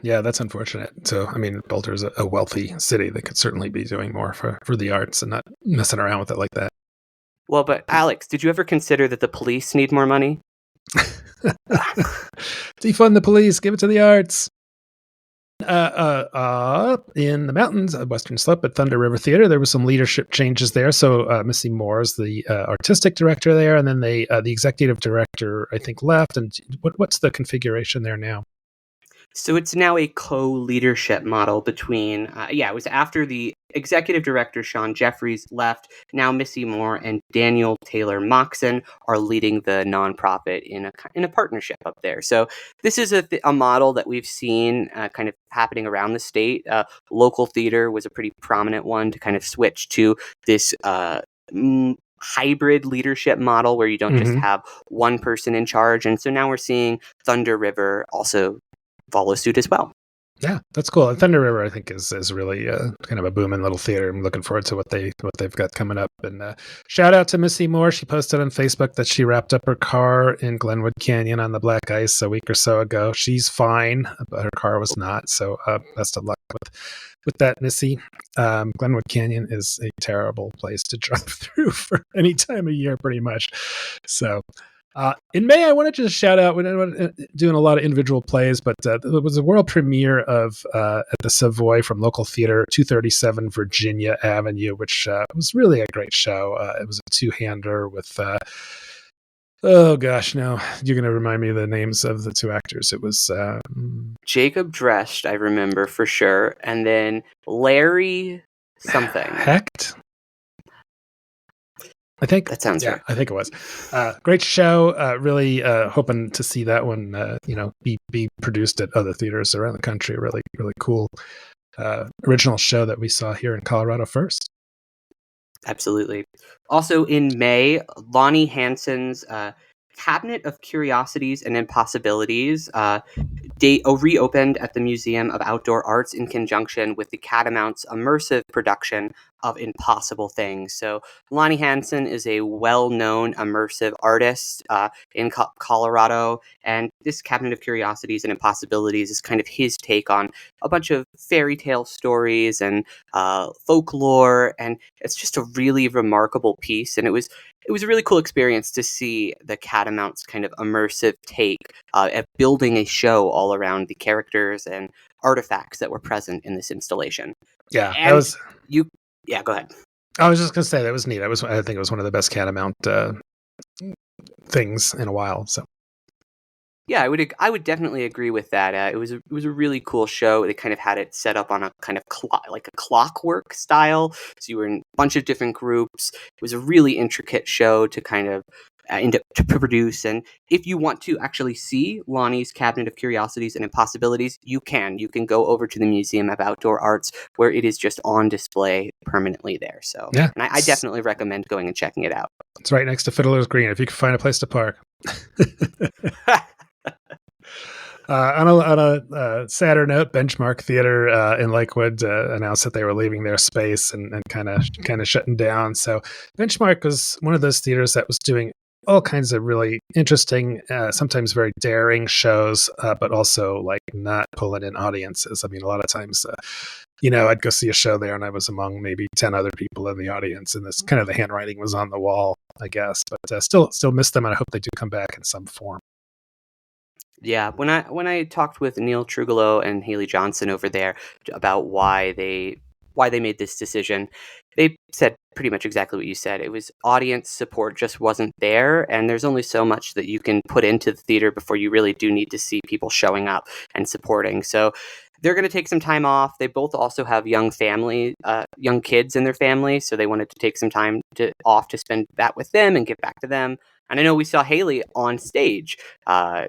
Yeah, that's unfortunate. So, I mean, Boulder's a wealthy city that could certainly be doing more for the arts and not messing around with it like that. Well, but Alex, did you ever consider that the police need more money? Defund the police, give it to the arts. In the mountains of Western Slope at Thunder River Theater, there was some leadership changes there. So Missy Moore is the artistic director there, and then the executive director, I think, left. And what's the configuration there now? So it's now a co-leadership model between, it was after the executive director, Sean Jeffries, left. Now Missy Moore and Daniel Taylor Moxon are leading the nonprofit in a partnership up there. So this is a model that we've seen kind of happening around the state. Local theater was a pretty prominent one to kind of switch to this hybrid leadership model where you don't just have one person in charge. And so now we're seeing Thunder River also follow suit as well. Yeah, that's cool. And Thunder River, I think, is really kind of a booming little theater. I'm looking forward to what they've got coming up. And shout out to Missy Moore. She posted on Facebook that she wrapped up her car in Glenwood Canyon on the black ice a week or so ago. She's fine, but her car was not. So best of luck with that, Missy. Glenwood Canyon is a terrible place to drive through for any time of year, pretty much. So. In May, I wanted to just shout out, we're doing a lot of individual plays, but there was a world premiere of at the Savoy from local theater, 237 Virginia Avenue, which was really a great show. It was a two-hander with, oh gosh, no, you're going to remind me of the names of the two actors. It was Jacob Drescht, I remember for sure, and then Larry something. Hecht? I think that sounds right. I think it was great show. Really hoping to see that one, be produced at other theaters around the country. Really, really cool original show that we saw here in Colorado first. Absolutely. Also in May, Lonnie Hansen's Cabinet of Curiosities and Impossibilities reopened at the Museum of Outdoor Arts in conjunction with the Catamounts immersive production of Impossible Things. So Lonnie Hansen is a well-known immersive artist in Colorado, and this Cabinet of Curiosities and Impossibilities is kind of his take on a bunch of fairy tale stories and folklore, and it's just a really remarkable piece, and it was a really cool experience to see the Catamounts kind of immersive take at building a show all around the characters and artifacts that were present in this installation. Yeah, and that was Yeah, go ahead. I was just gonna say that was neat. I think it was one of the best Catamount things in a while. So Yeah, I would definitely agree with that. It was a really cool show. They kind of had it set up on a kind of like a clockwork style. So you were in a bunch of different groups. It was a really intricate show to kind of to produce. And if you want to actually see Lonnie's Cabinet of Curiosities and Impossibilities, you can. You can go over to the Museum of Outdoor Arts, where it is just on display permanently there. So, Yeah, and I definitely recommend going and checking it out. it's right next to Fiddler's Green. If you can find a place to park. On a sadder note, Benchmark Theater in Lakewood announced that they were leaving their space and kind of shutting down. So Benchmark was one of those theaters that was doing all kinds of really interesting, sometimes very daring shows, but also like not pulling in audiences. I mean, a lot of times, I'd go see a show there and I was among maybe 10 other people in the audience, and this kind of the handwriting was on the wall, I guess. But still miss them, and I hope they do come back in some form. Yeah, when I talked with Neil Trugolo and Haley Johnson over there about why they made this decision, they said pretty much exactly what you said. It was audience support just wasn't there, and there's only so much that you can put into the theater before you really do need to see people showing up and supporting. So they're going to take some time off. They both also have young kids in their family, so they wanted to take some time off to spend that with them and give back to them. And I know we saw Haley on stage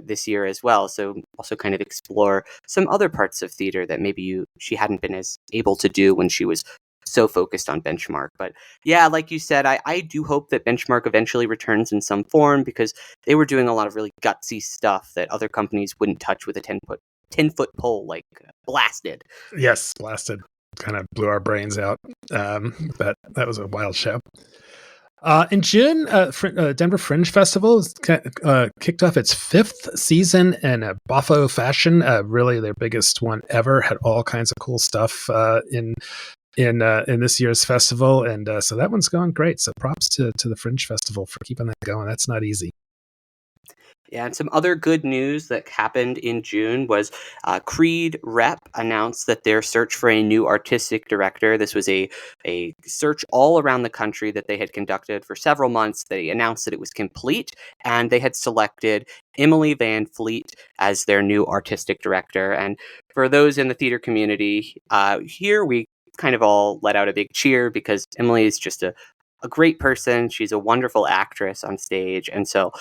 this year as well, so also kind of explore some other parts of theater that maybe she hadn't been as able to do when she was so focused on Benchmark. But yeah, like you said, I do hope that Benchmark eventually returns in some form, because they were doing a lot of really gutsy stuff that other companies wouldn't touch with a 10-foot pole, like Blasted. Yes, Blasted kind of blew our brains out. That was a wild show. In June, Denver Fringe Festival kicked off its 5th season in a boffo fashion. Really, their biggest one ever. Had all kinds of cool stuff in this year's festival, and so that one's going great. So props to the Fringe Festival for keeping that going. That's not easy. Yeah, and some other good news that happened in June was Creed Rep announced that their search for a new artistic director. This was a search all around the country that they had conducted for several months. They announced that it was complete, and they had selected Emily Van Fleet as their new artistic director. And for those in the theater community, here we kind of all let out a big cheer, because Emily is just a great person. She's a wonderful actress on stage. And so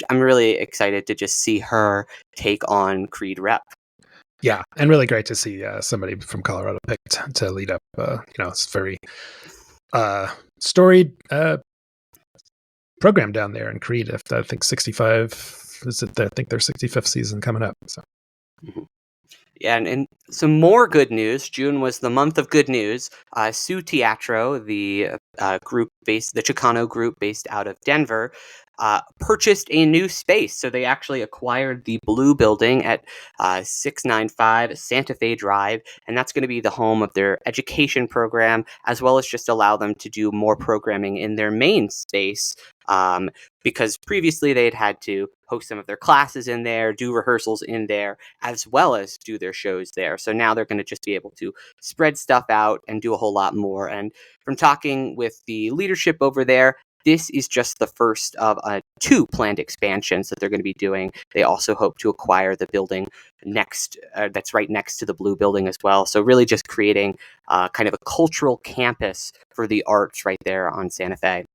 I'm really excited to just see her take on Creed Rep. Yeah, and really great to see somebody from Colorado picked to lead up. It's very storied program down there in Creed. I think 65 is it? I think their 65th season coming up. So. Mm-hmm. Yeah, and some more good news. June was the month of good news. Su Teatro, the Chicano group based out of Denver, purchased a new space. So they actually acquired the blue building at 695 Santa Fe Drive, and that's going to be the home of their education program, as well as just allow them to do more programming in their main space. Because previously they had to host some of their classes in there, do rehearsals in there, as well as do their shows there. So now they're going to just be able to spread stuff out and do a whole lot more. And from talking with the leadership over there, this is just the first of 2 planned expansions that they're going to be doing. They also hope to acquire the building that's right next to the blue building as well. So really just creating kind of a cultural campus for the arts right there on Santa Fe.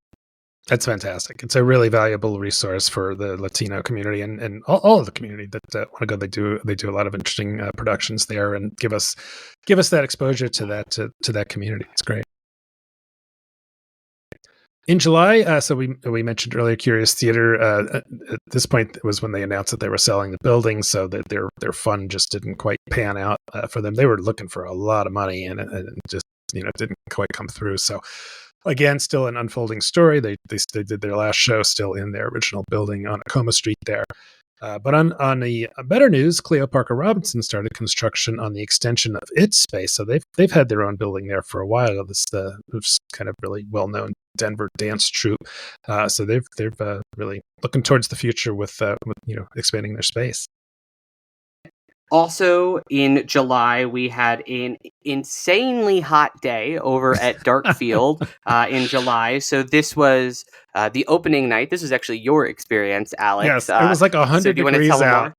That's fantastic. It's a really valuable resource for the Latino community and all of the community that want to go. They do a lot of interesting productions there, and give us that exposure to that community. It's great. In July, so we mentioned earlier, Curious Theater. At this point, it was when they announced that they were selling the building, so that their fund just didn't quite pan out for them. They were looking for a lot of money, and just didn't quite come through. So. Again, still an unfolding story. They did their last show still in their original building on Acoma Street there. But on the better news, Cleo Parker Robinson started construction on the extension of its space. So they've had their own building there for a while. This kind of really well-known Denver dance troupe. So they've really looking towards the future with expanding their space. Also, in July, we had an insanely hot day over at Darkfield in July. So this was the opening night. This was actually your experience, Alex. Yes, it was like 100 degrees out.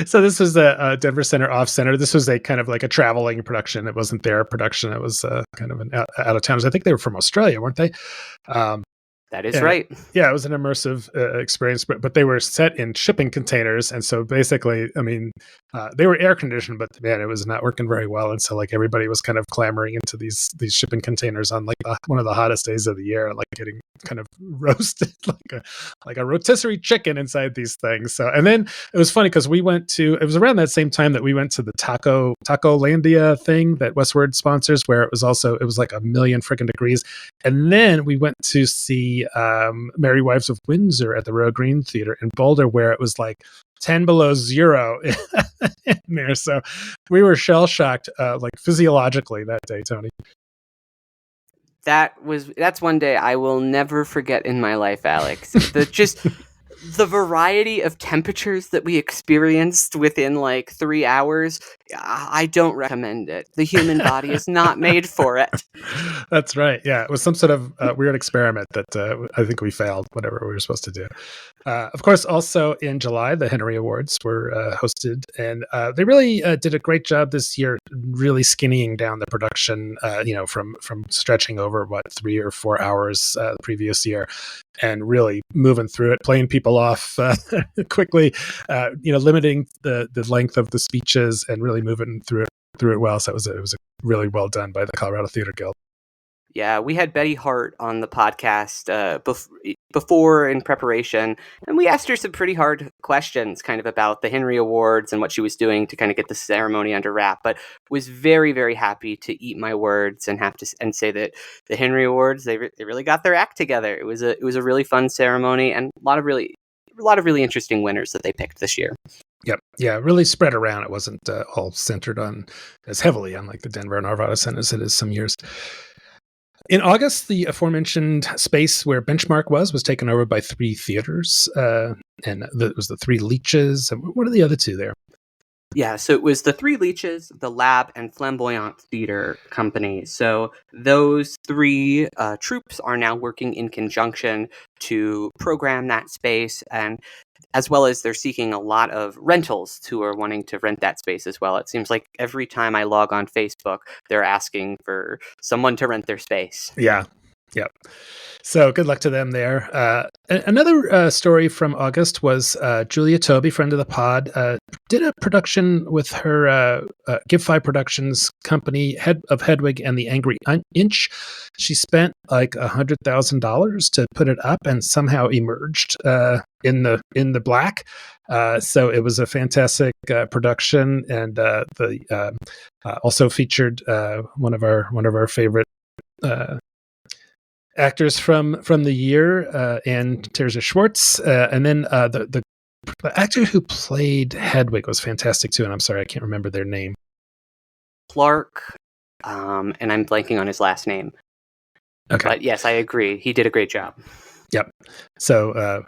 So this was a Denver Center Off Center. This was a kind of like a traveling production. It wasn't their production. It was kind of an out of towners. I think they were from Australia, weren't they? Um, That is and right. yeah, it was an immersive experience, but they were set in shipping containers, and so basically, I mean, they were air conditioned, but man, it was not working very well, and so like everybody was kind of clamoring into these shipping containers on like one of the hottest days of the year, and like getting kind of roasted like a rotisserie chicken inside these things. So, and then it was funny because we went to, it was around that same time that we went to the Taco Landia thing that Westward sponsors, where it was like a million freaking degrees. And then we went to see Merry Wives of Windsor at the Royal Green Theatre in Boulder, where it was like 10 below zero in there. So we were shell shocked, like physiologically that day, Tony. That's one day I will never forget in my life, Alex. The variety of temperatures that we experienced within like 3 hours, I don't recommend it. The human body is not made for it. That's right. Yeah, it was some sort of weird experiment that I think we failed, whatever we were supposed to do. Of course, also in July, the Henry Awards were hosted, and they really did a great job this year, really skinnying down the production, from stretching over, 3 or 4 hours the previous year, and really moving through it, playing people off quickly, limiting the length of the speeches and really moving through it well. So it was really well done by the Colorado Theater Guild. Yeah, we had Betty Hart on the podcast before in preparation, and we asked her some pretty hard questions kind of about the Henry Awards and what she was doing to kind of get the ceremony under wrap, but was very, very happy to eat my words and say that the Henry Awards, they really got their act together. It was a really fun ceremony and a lot of really interesting winners that they picked this year. Yep. Yeah, really spread around. It wasn't all centered on as heavily on like the Denver and Arvada Center as it is some years. In August, the aforementioned space where Benchmark was taken over by 3 theaters, and it was the 3 Leeches. What are the other 2 there? Yeah, so it was the 3 Leeches, the Lab, and Flamboyant Theater Company. So those 3 troupes are now working in conjunction to program that space, and as well as they're seeking a lot of rentals who are wanting to rent that space as well. It seems like every time I log on Facebook, they're asking for someone to rent their space. Yeah. Yep. So good luck to them there. Another story from August was Julia Toby, friend of the pod, did a production with her Give 5 Productions company, Head of Hedwig and the Angry Inch. She spent like $100,000 to put it up and somehow emerged in the black. So it was a fantastic production, and also featured one of our favorite actors from the year, and Teresa Schwartz, and then the actor who played Hedwig was fantastic too. And I'm sorry, I can't remember their name. Clark, and I'm blanking on his last name. Okay, but yes, I agree. He did a great job. Yep. So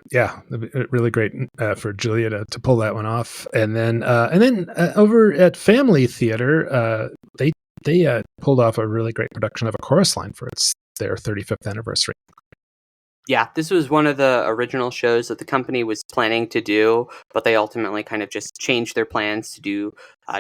really great for Julia to pull that one off. And then over at Family Theater, they pulled off a really great production of A Chorus Line for their 35th anniversary. Yeah, this was one of the original shows that the company was planning to do, but they ultimately kind of just changed their plans to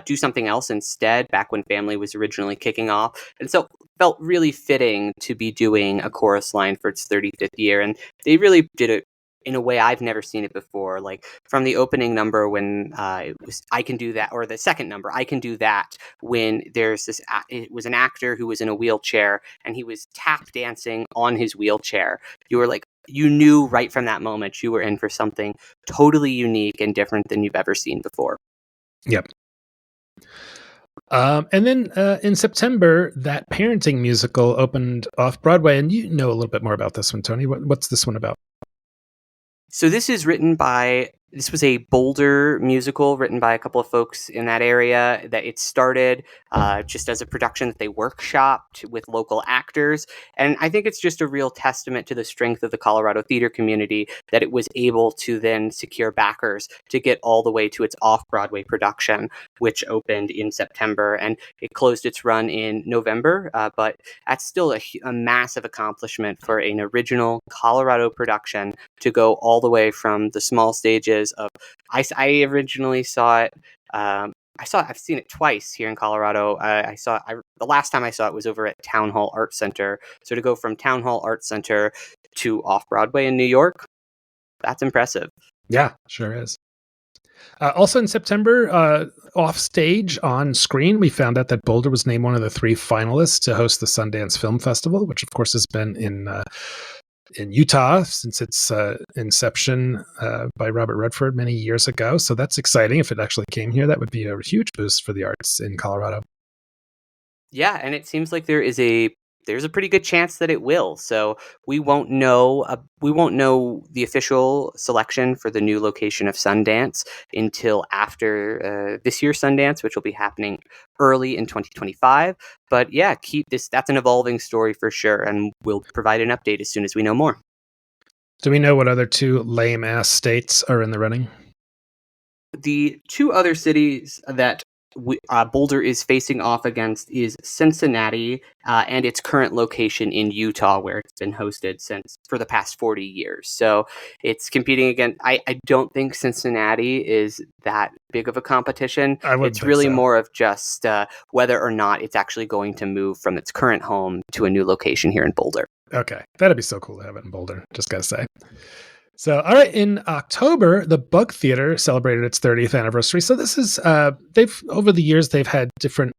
do something else instead back when Family was originally kicking off. And so it felt really fitting to be doing A Chorus Line for its 35th year. And they really did it in a way I've never seen it before. Like from the opening number when it was I Can Do That, or the second number, I Can Do That, when there's this, it was an actor who was in a wheelchair and he was tap dancing on his wheelchair. You were like, you knew right from that moment you were in for something totally unique and different than you've ever seen before. Yep. And then in September, That Parenting musical opened off Broadway, and you know a little bit more about this one, Tony. What's this one about? So this was a Boulder musical written by a couple of folks in that area. That it started just as a production that they workshopped with local actors. And I think it's just a real testament to the strength of the Colorado theater community that it was able to then secure backers to get all the way to its off-Broadway production, which opened in September. And it closed its run in November. But that's still a massive accomplishment for an original Colorado production to go all the way from the small stages because of I originally saw it. I've seen it twice here in Colorado. The last time I saw it was over at Town Hall Art Center. So to go from Town Hall Art Center to off Broadway in New York, that's impressive. Yeah, sure is. Also in September, off stage on screen, we found out that Boulder was named one of the 3 finalists to host the Sundance Film Festival, which of course has been in Utah since its inception by Robert Redford many years ago. So that's exciting. If it actually came here, that would be a huge boost for the arts in Colorado. Yeah, and it seems like there's a pretty good chance that it will. So we won't know the official selection for the new location of Sundance until after this year's Sundance, which will be happening early in 2025. But yeah, that's an evolving story for sure, and we'll provide an update as soon as we know more. Do we know what other 2 lame-ass states are in the running? The 2 other cities that Boulder is facing off against is Cincinnati and its current location in Utah, where it's been hosted for the past 40 years. So it's competing against. I don't think Cincinnati is that big of a competition. It's really more of just whether or not it's actually going to move from its current home to a new location here in Boulder. Okay, that'd be so cool to have it in Boulder. Just gotta say. So, all right, in October, the Bug Theater celebrated its 30th anniversary. So this is over the years they've had different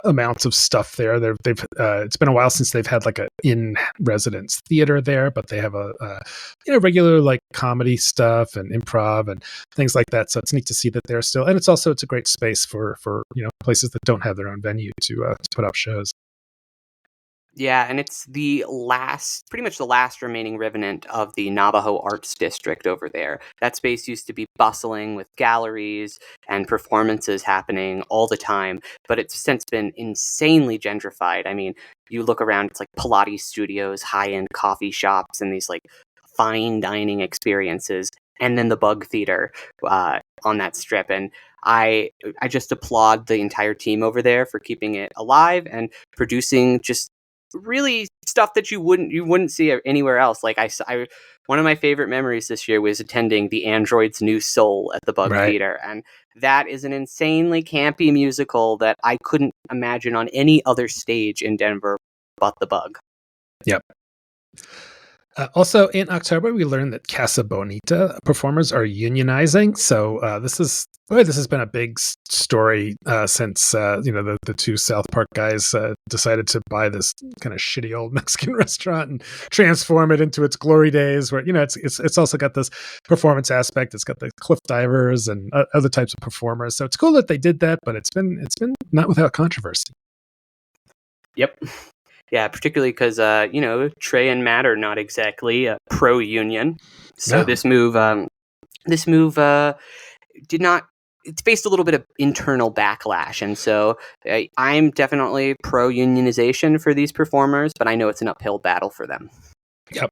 amounts of stuff there. It's been a while since they've had like a in residence theater there, but they have a regular like comedy stuff and improv and things like that. So it's neat to see that they're still, and it's a great space for places that don't have their own venue to put up shows. Yeah, and it's pretty much the last remaining remnant of the Navajo Arts District over there. That space used to be bustling with galleries and performances happening all the time, but it's since been insanely gentrified. I mean, you look around, it's like Pilates studios, high-end coffee shops, and these like fine dining experiences, and then the Bug Theater on that strip. And I just applaud the entire team over there for keeping it alive and producing just really stuff that you wouldn't see anywhere else. Like one of my favorite memories this year was attending The Android's New Soul at the Bug Theater, and that is an insanely campy musical that I couldn't imagine on any other stage in Denver but the Bug. Yep. Also in October, we learned that Casa Bonita performers are unionizing. So this has been a big story since the 2 South Park guys decided to buy this kind of shitty old Mexican restaurant and transform it into its glory days. Where it's also got this performance aspect. It's got the cliff divers and other types of performers. So it's cool that they did that, but it's been not without controversy. Yep. Yeah, particularly because Trey and Matt are not exactly pro-union, so this move did not. It's faced a little bit of internal backlash, and so I'm definitely pro-unionization for these performers, but I know it's an uphill battle for them. Yep.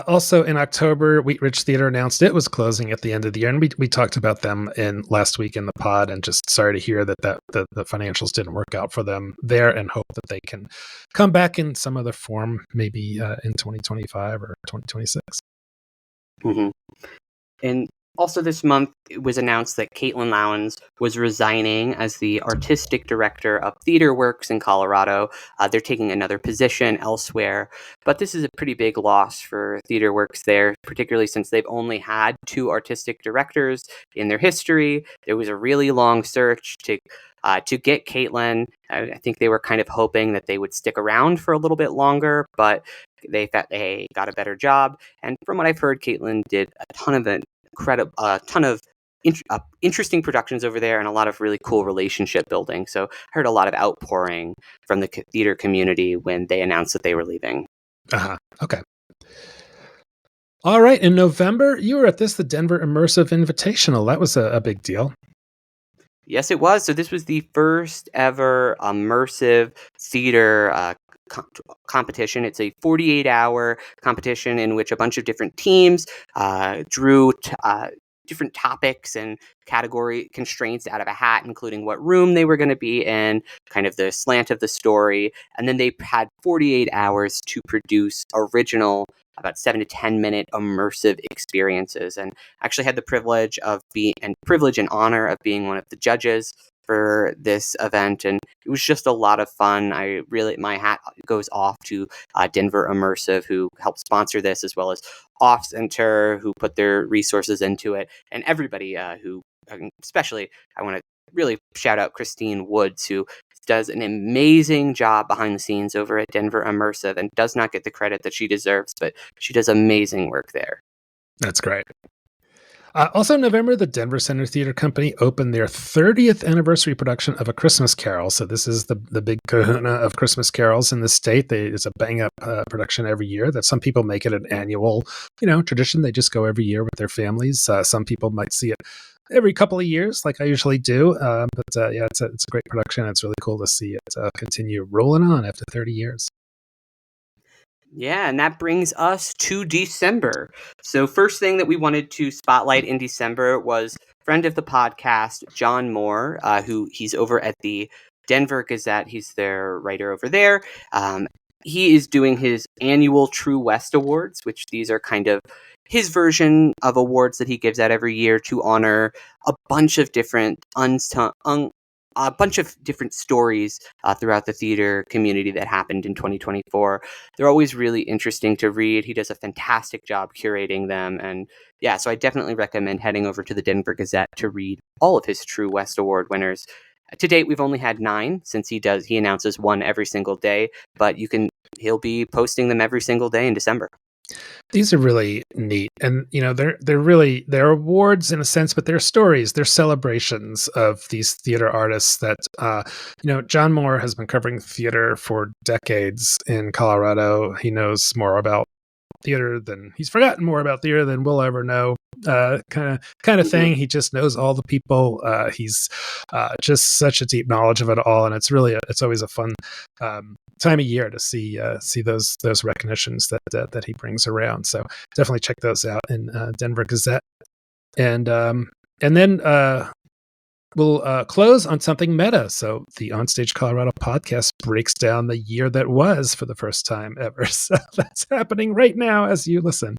Also in October, Wheat Ridge Theater announced it was closing at the end of the year, and we talked about them last week in the pod, and just sorry to hear that the financials didn't work out for them there, and hope that they can come back in some other form, maybe in 2025 or 2026. Mm-hmm. And also this month, it was announced that Caitlin Lowens was resigning as the artistic director of Theater Works in Colorado. They're taking another position elsewhere, but this is a pretty big loss for Theater Works there, particularly since they've only had 2 artistic directors in their history. There was a really long search to get Caitlin. I think they were kind of hoping that they would stick around for a little bit longer, but they thought they got a better job. And from what I've heard, Caitlin did a ton of interesting productions over there and a lot of really cool relationship building. So I heard a lot of outpouring from the theater community when they announced that they were leaving. Okay. All right. In November, you were at the Denver Immersive Invitational. That was a big deal. Yes, it was. So this was the first ever immersive theater competition. It's a 48-hour competition in which a bunch of different teams drew different topics and category constraints out of a hat, including what room they were going to be in, kind of the slant of the story. And then they had 48 hours to produce original about 7 to 10 minute immersive experiences. And actually had the privilege and honor of being one of the judges for this event, and it was just a lot of fun. My hat goes off to Denver Immersive, who helped sponsor this, as well as Off Center, who put their resources into it, and everybody especially I want to really shout out Christine Woods, who does an amazing job behind the scenes over at Denver Immersive and does not get the credit that she deserves, but she does amazing work there. That's great. Also in November, the Denver Center Theatre Company opened their 30th anniversary production of A Christmas Carol. So this is the big kahuna of Christmas carols in the state. It's a bang-up production every year that some people make it an annual, tradition. They just go every year with their families. Some people might see it every couple of years, like I usually do. But it's a great production. It's really cool to see it continue rolling on after 30 years. Yeah, and that brings us to December. So first thing that we wanted to spotlight in December was friend of the podcast, John Moore, who he's over at the Denver Gazette. He's their writer over there. He is doing his annual True West Awards, which these are kind of his version of awards that he gives out every year to honor a bunch of different stories throughout the theater community that happened in 2024. They're always really interesting to read. He does a fantastic job curating them. And yeah, so I definitely recommend heading over to the Denver Gazette to read all of his True West Award winners. To date, we've only had 9 since he announces one every single day, but he'll be posting them every single day in December. These are really neat, and they're awards in a sense, but they're stories, they're celebrations of these theater artists that John Moore has been covering theater for decades in Colorado. He knows more about theater than he's forgotten more about theater than we'll ever know, kind of thing. He just knows all the people. He's just such a deep knowledge of it all, and it's always a fun time of year to see those recognitions that he brings around. So definitely check those out in Denver Gazette, and then we'll close on something meta. So the OnStage Colorado podcast breaks down the year that was for the first time ever. So that's happening right now as you listen.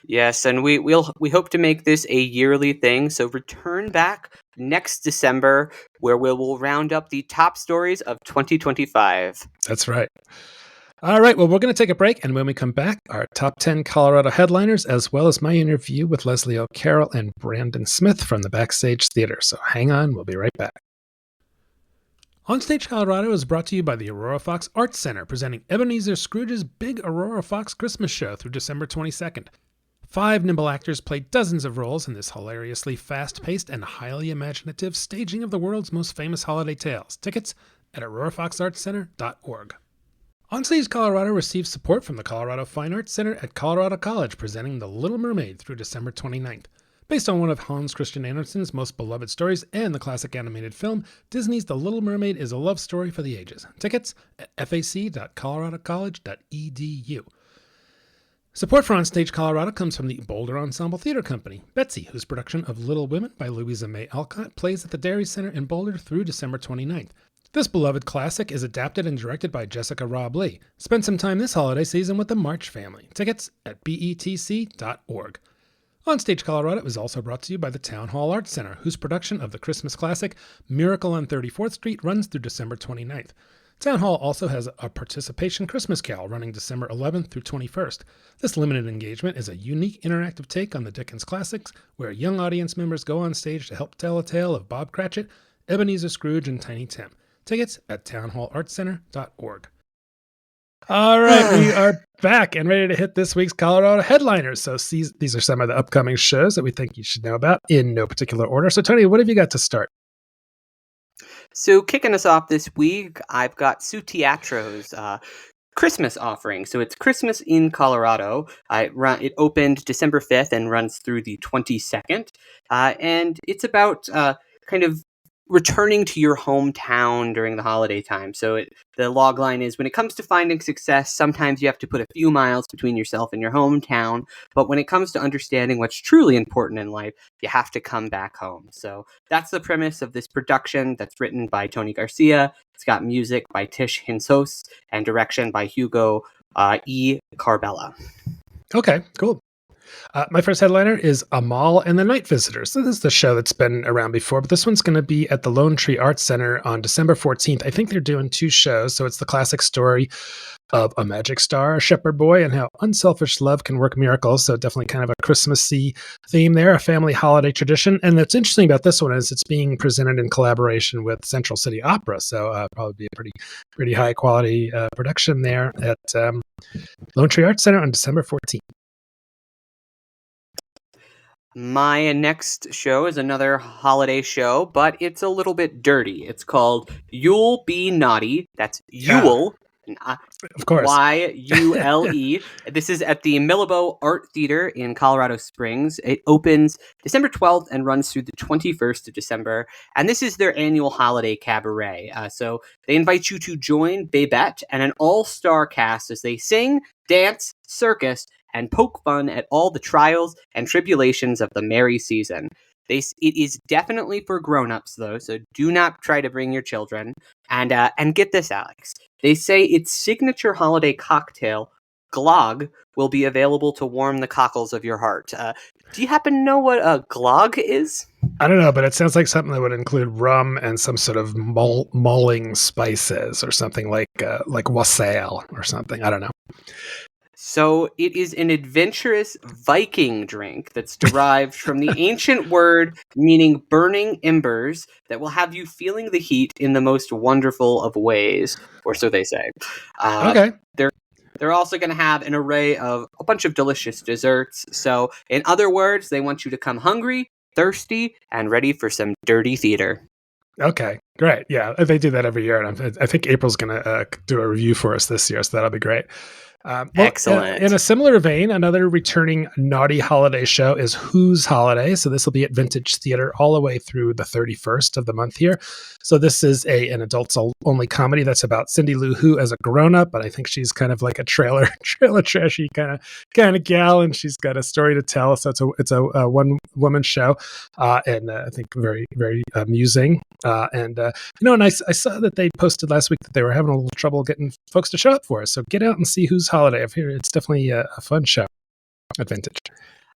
Yes, and we hope to make this a yearly thing. So return back next December, where we will round up the top stories of 2025. That's right. All right, well, we're going to take a break, and when we come back, our top 10 Colorado headliners, as well as my interview with Leslie O'Carroll and Branden Smith from the Backstage Theatre. So hang on, we'll be right back. OnStage Colorado is brought to you by the Aurora Fox Arts Center, presenting Ebenezer Scrooge's Big Aurora Fox Christmas Show through December 22nd. 5 nimble actors play dozens of roles in this hilariously fast-paced and highly imaginative staging of the world's most famous holiday tales. Tickets at aurorafoxartscenter.org. OnStage Colorado receives support from the Colorado Fine Arts Center at Colorado College, presenting The Little Mermaid through December 29th. Based on one of Hans Christian Andersen's most beloved stories and the classic animated film, Disney's The Little Mermaid is a love story for the ages. Tickets at fac.coloradocollege.edu. Support for OnStage Colorado comes from the Boulder Ensemble Theater Company, Betsy, whose production of Little Women by Louisa May Alcott plays at the Dairy Center in Boulder through December 29th. This beloved classic is adapted and directed by Jessica Robb Lee. Spend some time this holiday season with the March family. Tickets at betc.org. OnStage Colorado is also brought to you by the Town Hall Arts Center, whose production of the Christmas classic Miracle on 34th Street runs through December 29th. Town Hall also has a participation Christmas Carol running December 11th through 21st. This limited engagement is a unique interactive take on the Dickens classics, where young audience members go on stage to help tell a tale of Bob Cratchit, Ebenezer Scrooge, and Tiny Tim. Tickets at townhallartscenter.org. All right, we are back and ready to hit this week's Colorado headliners. So these are some of the upcoming shows that we think you should know about in no particular order. So Toni, what have you got to start? So kicking us off this week, I've got Su Teatro's Christmas offering. So it's Christmas in Colorado. It opened December 5th and runs through the 22nd. And it's about kind of returning to your hometown during the holiday time. So the log line is, when it comes to finding success, sometimes you have to put a few miles between yourself and your hometown. But when it comes to understanding what's truly important in life, you have to come back home. So that's the premise of this production that's written by Toni Garcia. It's got music by Tish Hinsos and direction by Hugo E. Carbella. Okay, cool. My first headliner is Amal and the Night Visitors. So this is the show that's been around before, but this one's going to be at the Lone Tree Arts Center on December 14th. I think they're doing 2 shows. So it's the classic story of a magic star, a shepherd boy, and how unselfish love can work miracles. So definitely kind of a Christmassy theme there, a family holiday tradition. And what's interesting about this one is it's being presented in collaboration with Central City Opera. So probably be a pretty high quality production there at Lone Tree Arts Center on December 14th. My next show is another holiday show, but it's a little bit dirty. It's called You'll Be Naughty. That's Yule. Of course. Yule. This is at the Millabo Art Theater in Colorado Springs. It opens December 12th and runs through the 21st of December. And this is their annual holiday cabaret. So they invite you to join Babette and an all-star cast as they sing, dance, circus, and poke fun at all the trials and tribulations of the merry season. It is definitely for grown-ups, though, so do not try to bring your children. And get this, Alex. They say its signature holiday cocktail, glog, will be available to warm the cockles of your heart. Do you happen to know what a glog is? I don't know, but it sounds like something that would include rum and some sort of mulling spices or something like wassail or something. I don't know. So it is an adventurous Viking drink that's derived from the ancient word meaning burning embers that will have you feeling the heat in the most wonderful of ways, or so they say. Okay. They're also going to have an array of a bunch of delicious desserts. So in other words, they want you to come hungry, thirsty, and ready for some dirty theater. Okay, great. Yeah, they do that every year. And I think April's going to do a review for us this year, so that'll be great. Excellent. In a similar vein, another returning naughty holiday show is Who's Holiday. So this will be at Vintage Theater all the way through the 31st of the month here. So this is an adults-only comedy that's about Cindy Lou Who as a grown-up, but I think she's kind of like a trailer trashy kind of gal, and she's got a story to tell. So it's a one-woman show, and I think very, very amusing. And I saw that they posted last week that they were having a little trouble getting folks to show up for us. So get out and see Who's Holiday. I've heard it's definitely a fun show at Vintage.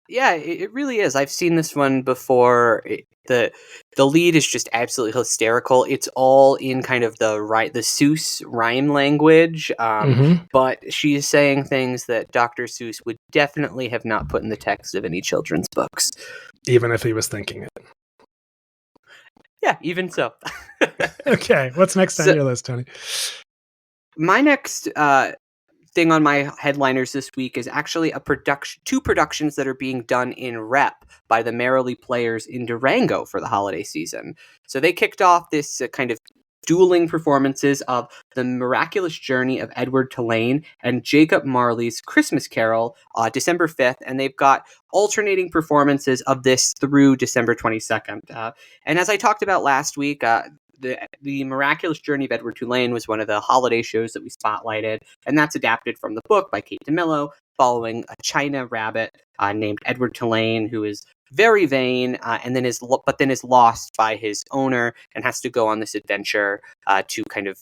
Yeah, it really is. I've seen this one before. The lead is just absolutely hysterical. It's all in kind of the Seuss rhyme language, but she is saying things that Dr. Seuss would definitely have not put in the text of any children's books. Even if he was thinking it. Yeah, even so. Okay, what's next on your list, Toni? My next thing on my headliners this week is actually two productions that are being done in rep by the Merrily Players in Durango for the holiday season. So they kicked off this kind of dueling performances of The Miraculous Journey of Edward Tulane and Jacob Marley's Christmas Carol December 5th, and they've got alternating performances of this through December 22nd. And as I talked about last week, the Miraculous Journey of Edward Tulane was one of the holiday shows that we spotlighted, and that's adapted from the book by Kate DeMillo, following a China rabbit named Edward Tulane, who is very vain, and then is lost by his owner and has to go on this adventure to kind of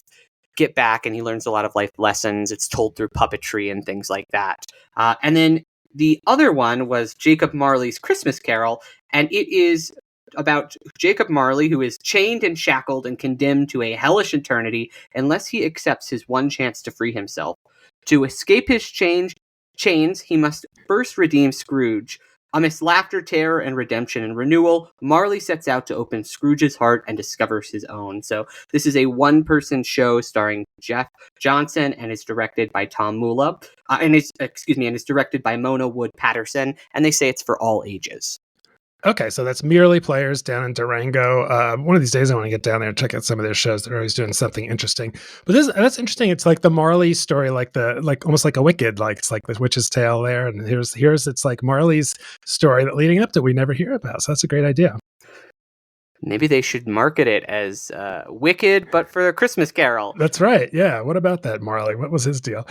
get back, and he learns a lot of life lessons. It's told through puppetry and things like that. And then the other one was Jacob Marley's Christmas Carol, and it is about Jacob Marley, who is chained and shackled and condemned to a hellish eternity unless he accepts his one chance to free himself. To escape his chains, he must first redeem Scrooge. Amidst laughter, terror, and redemption and renewal, Marley sets out to open Scrooge's heart and discovers his own. So this is a one-person show starring Jeff Johnson and is directed by Tom Mula, and is directed by Mona Wood Patterson, and they say it's for all ages. Okay, so that's Merrily Players down in Durango. One of these days I want to get down there and check out some of their shows. They're always doing something interesting. But that's interesting. It's like the Marley story, like almost like a Wicked, like it's like the witch's tale there. And here's it's like Marley's story that leading up to we never hear about. So that's a great idea. Maybe they should market it as Wicked, but for a Christmas Carol. That's right. Yeah. What about that, Marley? What was his deal?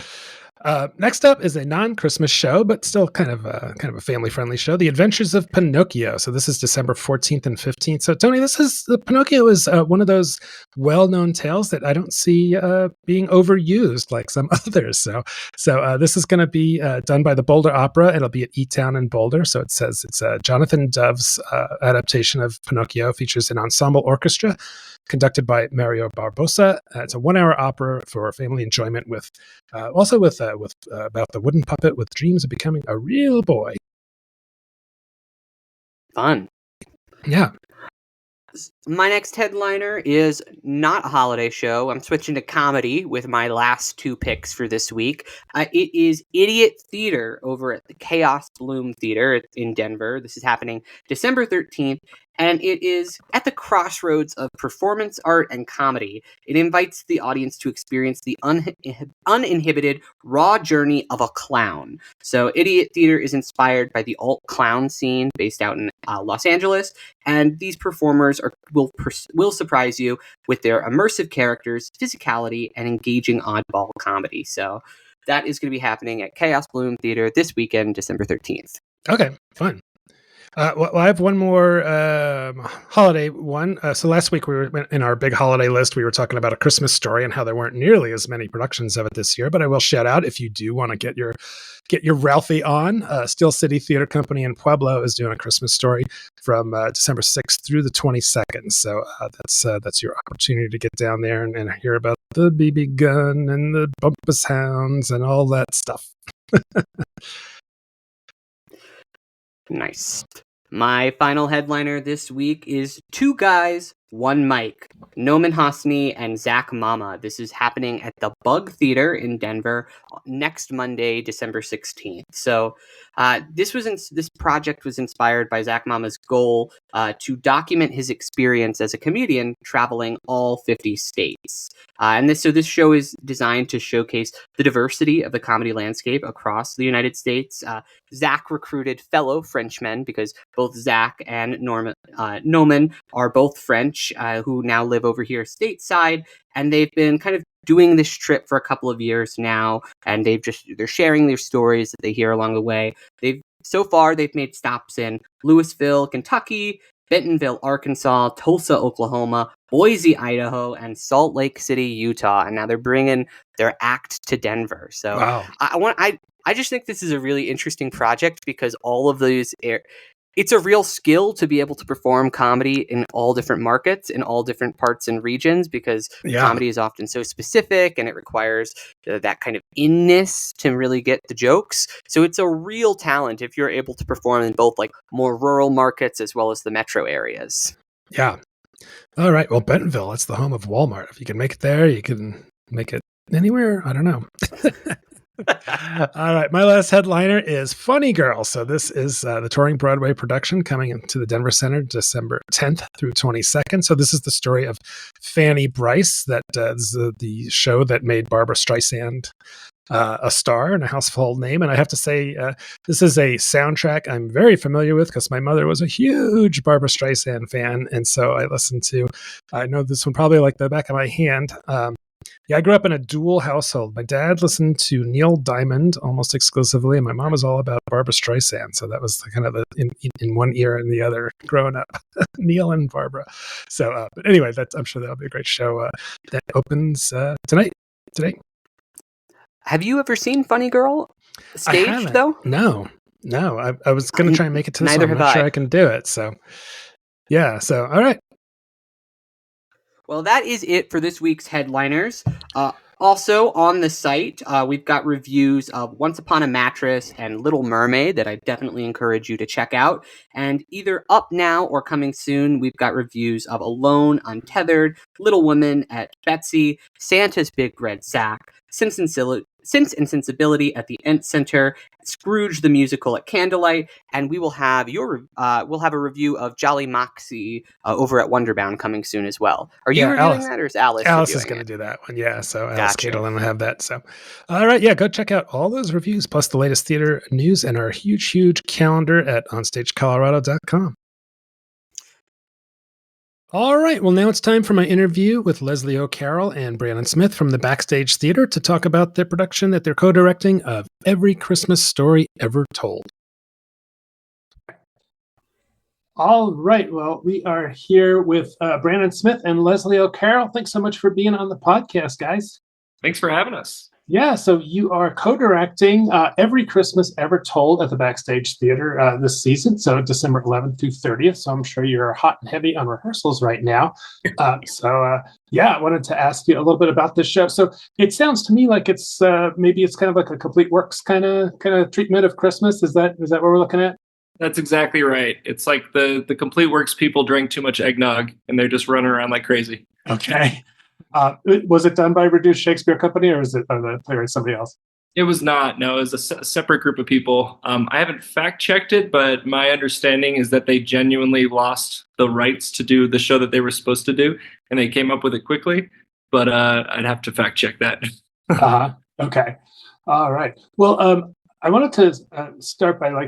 Next up is a non-Christmas show, but still kind of a family-friendly show. The Adventures of Pinocchio. So this is December 14th and 15th. So Toni, Pinocchio is one of those well-known tales that I don't see being overused like some others. So this is going to be done by the Boulder Opera. It'll be at E-Town in Boulder. So it says it's Jonathan Dove's adaptation of Pinocchio, features an ensemble orchestra conducted by Mario Barbosa. It's a 1-hour opera for family enjoyment with about the wooden puppet with dreams of becoming a real boy. Fun. Yeah. My next headliner is not a holiday show. I'm switching to comedy with my last 2 picks for this week. It is Idiot Theater over at the Chaos Bloom Theater in Denver. This is happening December 13th, and it is at the crossroads of performance art and comedy. It invites the audience to experience the uninhibited, raw journey of a clown. So Idiot Theater is inspired by the alt clown scene based out in Los Angeles, and these performers will surprise you with their immersive characters, physicality, and engaging oddball comedy. So that is going to be happening at Chaos Bloom Theater this weekend, December 13th. Okay, fun. Well, I have one more holiday one. So last week we were in our big holiday list. We were talking about A Christmas Story and how there weren't nearly as many productions of it this year. But I will shout out, if you do want to get your Ralphie on, Steel City Theater Company in Pueblo is doing A Christmas Story from December 6th through the 22nd. So that's your opportunity to get down there and hear about the BB gun and the bumpus hounds and all that stuff. Nice. My final headliner this week is Two Guys, One Mic, Noman Hosni and Zach Mama. This is happening at the Bug Theater in Denver next Monday, December 16th. So this project was inspired by Zach Mama's goal to document his experience as a comedian traveling all 50 states. This show is designed to showcase the diversity of the comedy landscape across the United States. Zach recruited fellow Frenchmen because both Zach and Noman are both French who now live over here stateside, and they've been kind of doing this trip for a couple of years now, and they're sharing their stories that they hear along the way. So far they've made stops in Louisville, Kentucky, Bentonville, Arkansas, Tulsa, Oklahoma, Boise, Idaho, and Salt Lake City, Utah, and now they're bringing their act to Denver. So wow. I just think this is a really interesting project because all of these it's a real skill to be able to perform comedy in all different markets, in all different parts and regions, because comedy is often so specific and it requires that kind of inness to really get the jokes. So it's a real talent if you're able to perform in both like more rural markets as well as the metro areas. Yeah. All right. Well, Bentonville, that's the home of Walmart. If you can make it there, you can make it anywhere. I don't know. All right. My last headliner is Funny Girl. So this is the touring Broadway production coming into the Denver Center December 10th through 22nd. So this is the story of Fanny Brice. That is the show that made Barbara Streisand a star and a household name. And I have to say, this is a soundtrack I'm very familiar with because my mother was a huge Barbara Streisand fan. And so I know this one probably like the back of my hand. I grew up in a dual household. My dad listened to Neil Diamond almost exclusively, and my mom was all about Barbara Streisand. So that was kind of in one ear and the other growing up, Neil and Barbara. So, but anyway, I'm sure that'll be a great show that opens today. Have you ever seen Funny Girl staged, though? No. I was going to try and make it to this one. I'm not sure I can do it. So, yeah. So, all right. Well, that is it for this week's headliners. Also on the site, we've got reviews of Once Upon a Mattress and Little Mermaid that I definitely encourage you to check out. And either up now or coming soon, we've got reviews of Alone, Untethered, Little Women at Betsy, Santa's Big Red Sack, Sense and Sensibility at the Ent Center, Scrooge the Musical at Candlelight, and we will have we'll have a review of Jolly Moxie over at Wonderbound coming soon as well. Are you reviewing that, or is Alice? Alice is going to do that one, yeah. So Alice Caitlin will have that. So, all right, yeah, go check out all those reviews plus the latest theater news and our huge calendar at OnStageColorado.com. All right. Well, now it's time for my interview with Leslie O'Carroll and Branden Smith from the Backstage Theatre to talk about their production that they're co-directing of Every Christmas Story Ever Told. All right. Well, we are here with Branden Smith and Leslie O'Carroll. Thanks so much for being on the podcast, guys. Thanks for having us. Yeah, so you are co-directing Every Christmas Ever Told at the Backstage Theatre this season, so December 11th through 30th. So I'm sure you're hot and heavy on rehearsals right now. I wanted to ask you a little bit about this show. So it sounds to me like it's maybe it's kind of like a complete works kind of treatment of Christmas. Is that what we're looking at? That's exactly right. It's like the complete works people drank too much eggnog and they're just running around like crazy. Okay. Was it done by Reduced Shakespeare Company, or is it the playwrights somebody else? It was not. No, it was a separate group of people. I haven't fact-checked it, but my understanding is that they genuinely lost the rights to do the show that they were supposed to do, and they came up with it quickly. But I'd have to fact-check that. Okay. All right. Well, I wanted to start by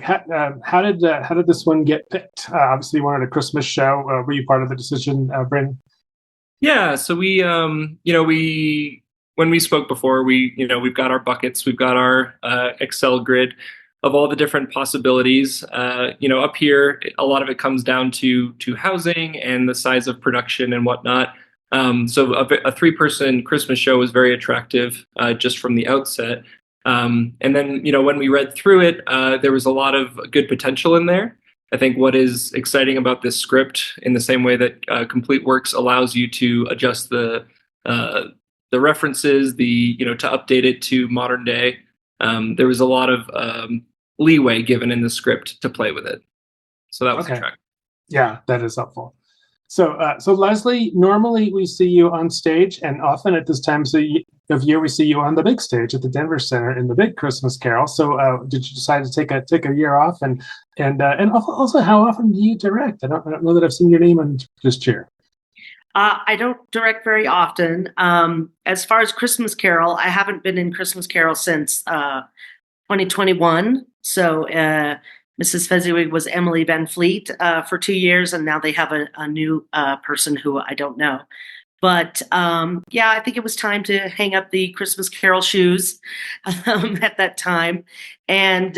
how did this one get picked? Obviously, you wanted a Christmas show. Were you part of the decision, Branden? Yeah, so we when we spoke before, we've got our buckets, we've got our Excel grid of all the different possibilities. Up here, a lot of it comes down to housing and the size of production and whatnot. So a 3-person Christmas show was very attractive just from the outset. And then, when we read through it, there was a lot of good potential in there. I think what is exciting about this script, in the same way that Complete Works allows you to adjust the references, to update it to modern day, there was a lot of leeway given in the script to play with it. So that was attractive. Yeah, that is helpful. So Leslie, normally we see you on stage, and often at this time of year we see you on the big stage at the Denver Center in the big Christmas Carol. So did you decide to take a year off, and also how often do you direct? I don't know that I've seen your name on this chair. I don't direct very often. As far as Christmas Carol, I haven't been in Christmas Carol since 2021. So Mrs. Fezziwig was Emily Van Fleet for 2 years, and now they have a new person who I don't know. But I think it was time to hang up the Christmas Carol shoes at that time. And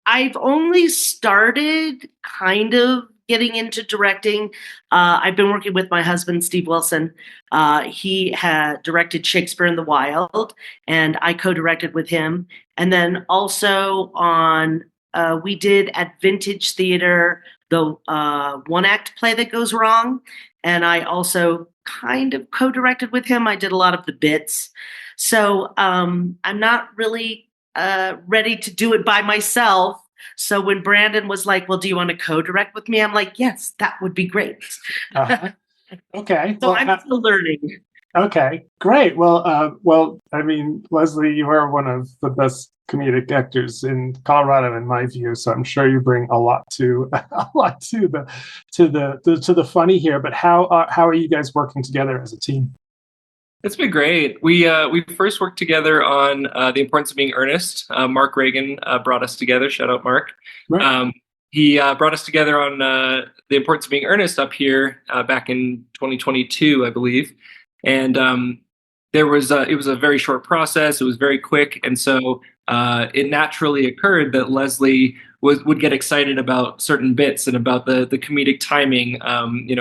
I've only started kind of getting into directing. I've been working with my husband, Steve Wilson. He had directed Shakespeare in the Wild, and I co-directed with him. And then also we did at Vintage Theater the one-act play that goes wrong, and I also kind of co-directed with him. I did a lot of the bits. So I'm not really ready to do it by myself. So when Branden was like, well, do you want to co-direct with me? I'm like, yes, that would be great. Okay. So I'm still learning. Okay, great. Well, I mean, Leslie, you are one of the best comedic actors in Colorado, in my view. So I'm sure you bring a lot to the funny here. But how are you guys working together as a team? It's been great. We first worked together on The Importance of Being Earnest. Mark Reagan brought us together. Shout out, Mark. Right. He brought us together on The Importance of Being Earnest up here back in 2022, I believe. And it was a very short process. It was very quick. And so it naturally occurred that Leslie would get excited about certain bits and about the comedic timing,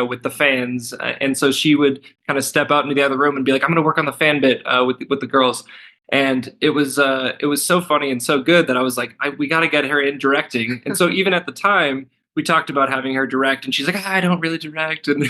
with the fans. And so she would kind of step out into the other room and be like, I'm going to work on the fan bit with the girls. And it was so funny and so good that I was like, we got to get her in directing. And so even at the time, we talked about having her direct, and she's like, I don't really direct. And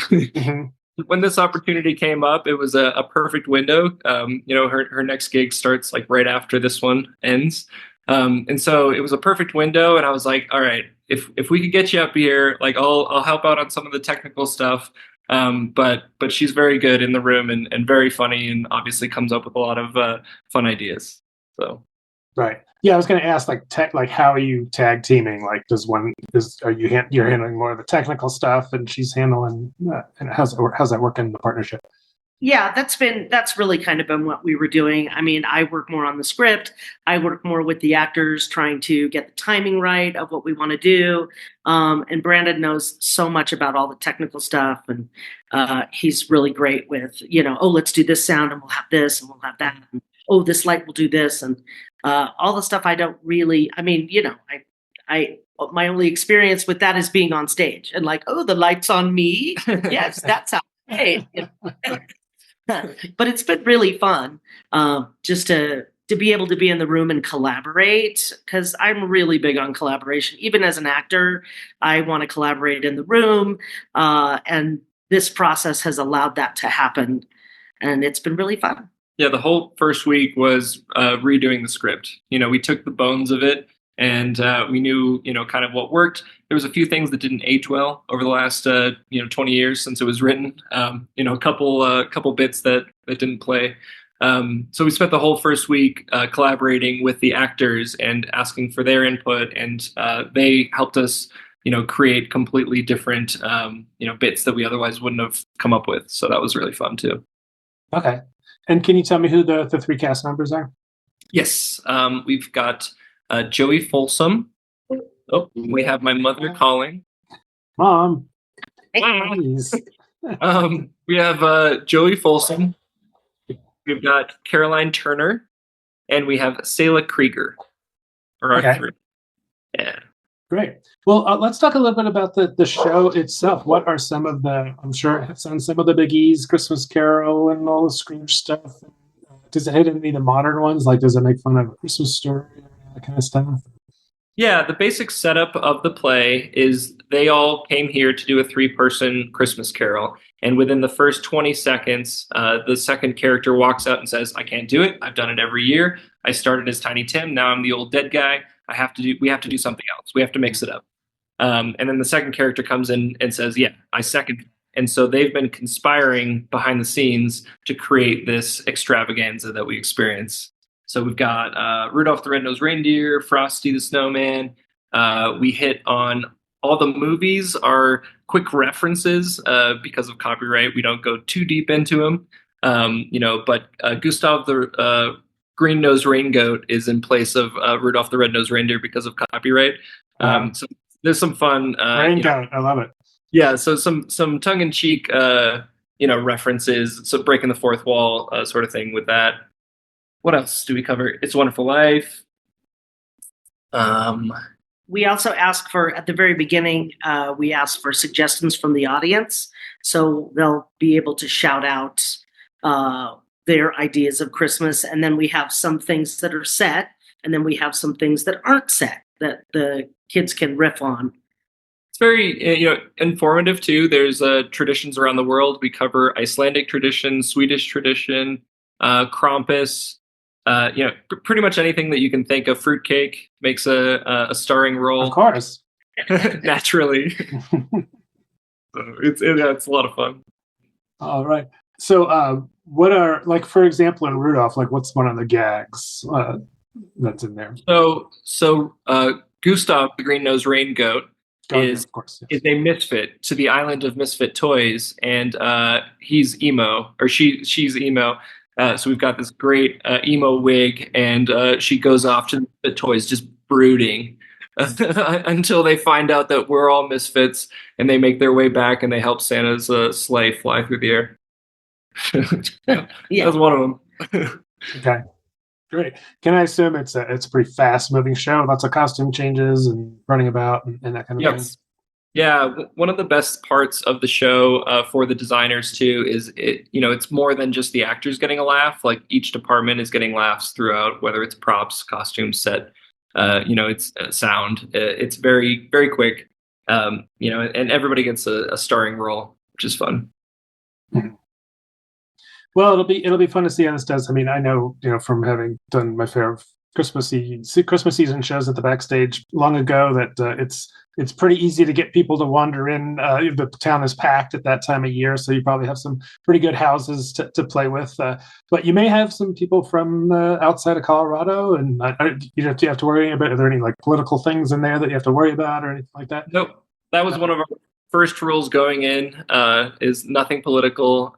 when this opportunity came up, it was a perfect window. Her next gig starts like right after this one ends. And so it was a perfect window, and I was like, all right, if we could get you up here, like I'll help out on some of the technical stuff. But she's very good in the room and very funny, and obviously comes up with a lot of fun ideas. So right. Yeah, I was going to ask, how are you tag teaming? Like, you're handling more of the technical stuff, and she's handling, and how's that work in the partnership? Yeah, that's really kind of been what we were doing. I mean, I work more on the script. I work more with the actors, trying to get the timing right of what we want to do. And Branden knows so much about all the technical stuff, and he's really great with, oh, let's do this sound, and we'll have this, and we'll have that. And, oh, this light will do this, and all the stuff I don't really. I mean, I my only experience with that is being on stage and like, oh, the light's on me. Yes, that's how. Hey. But it's been really fun just to be able to be in the room and collaborate, because I'm really big on collaboration. Even as an actor, I want to collaborate in the room, and this process has allowed that to happen, and it's been really fun. Yeah, the whole first week was redoing the script. We took the bones of it, and we knew, kind of what worked. There was a few things that didn't age well over the last, 20 years since it was written. A couple bits that didn't play. So we spent the whole first week collaborating with the actors and asking for their input, and they helped us, create completely different, bits that we otherwise wouldn't have come up with. So that was really fun too. Okay. And can you tell me who the three cast members are? Yes. We've got Joey Folsom. Oh, we have my mother calling. Mom. Please. We have Joey Folsom. We've got Caroline Turner, and we have Selah Krieger. Okay. Yeah. Great. Well, let's talk a little bit about the show itself. What are some of the, I'm sure it's on some of the biggies, Christmas Carol and all the Scrooge stuff. Does it hit any of the modern ones? Like, does it make fun of A Christmas Story and that kind of stuff? Yeah, the basic setup of the play is they all came here to do a 3-person Christmas Carol. And within the first 20 seconds, the second character walks out and says, I can't do it. I've done it every year. I started as Tiny Tim. Now I'm the old dead guy. We have to do something else. We have to mix it up. And then the second character comes in and says, yeah, I second. And so they've been conspiring behind the scenes to create this extravaganza that we experience. So we've got Rudolph the Red-Nosed Reindeer, Frosty the Snowman. We hit on all the movies are quick references because of copyright. We don't go too deep into them, but Gustav the Green-Nosed Raingoat is in place of Rudolph the Red-Nosed Reindeer because of copyright. So there's some fun. Raingoat, I love it. Yeah, so some tongue-in-cheek, references. So breaking the fourth wall sort of thing with that. What else do we cover? It's a Wonderful Life. We also ask for, at the very beginning, we ask for suggestions from the audience. So they'll be able to shout out their ideas of Christmas. And then we have some things that are set. And then we have some things that aren't set that the kids can riff on. It's very, informative too. There's traditions around the world. We cover Icelandic tradition, Swedish tradition, Krampus. Pretty much anything that you can think of. Fruitcake makes a starring role. Of course. Naturally. So it's a lot of fun. All right. So what are, like, for example, in Rudolph, like, what's one of the gags that's in there? So Gustav, the Green-Nosed Raingoat, is a misfit to the island of misfit toys, and he's emo, or she's emo. So we've got this great emo wig, and she goes off to the toys just brooding until they find out that we're all misfits, and they make their way back and they help Santa's sleigh fly through the air. Yeah. That's one of them. Okay, great. Can I assume it's a pretty fast moving show? Lots of costume changes and running about and that kind of thing. Yeah, one of the best parts of the show for the designers too is it's more than just the actors getting a laugh. Like, each department is getting laughs throughout, whether it's props, costumes, set, it's sound. It's very, very quick, and everybody gets a starring role, which is fun. Mm-hmm. Well, it'll be fun to see how this does. I mean, I know, from having done my fair of Christmas season shows at the Backstage long ago, that it's pretty easy to get people to wander in. The town is packed at that time of year, so you probably have some pretty good houses to play with. But you may have some people from outside of Colorado, and do you have to worry about? Are there any like political things in there that you have to worry about or anything like that? Nope. That was one of our first rules going in. Is nothing political.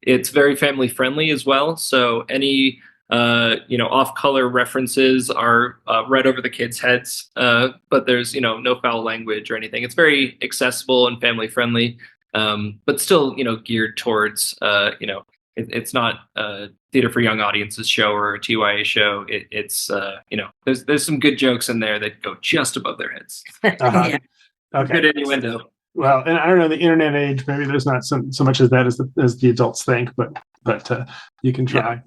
It's very family friendly as well. So any off-color references are right over the kids' heads, but there's no foul language or anything. It's very accessible and family friendly, but still geared towards it's not a theater for young audiences show or a TYA show. It's there's some good jokes in there that go just above their heads. Yeah. Okay. Good innuendo. Well, and I don't know, the internet age, maybe there's not so much as that as the adults think, but you can try.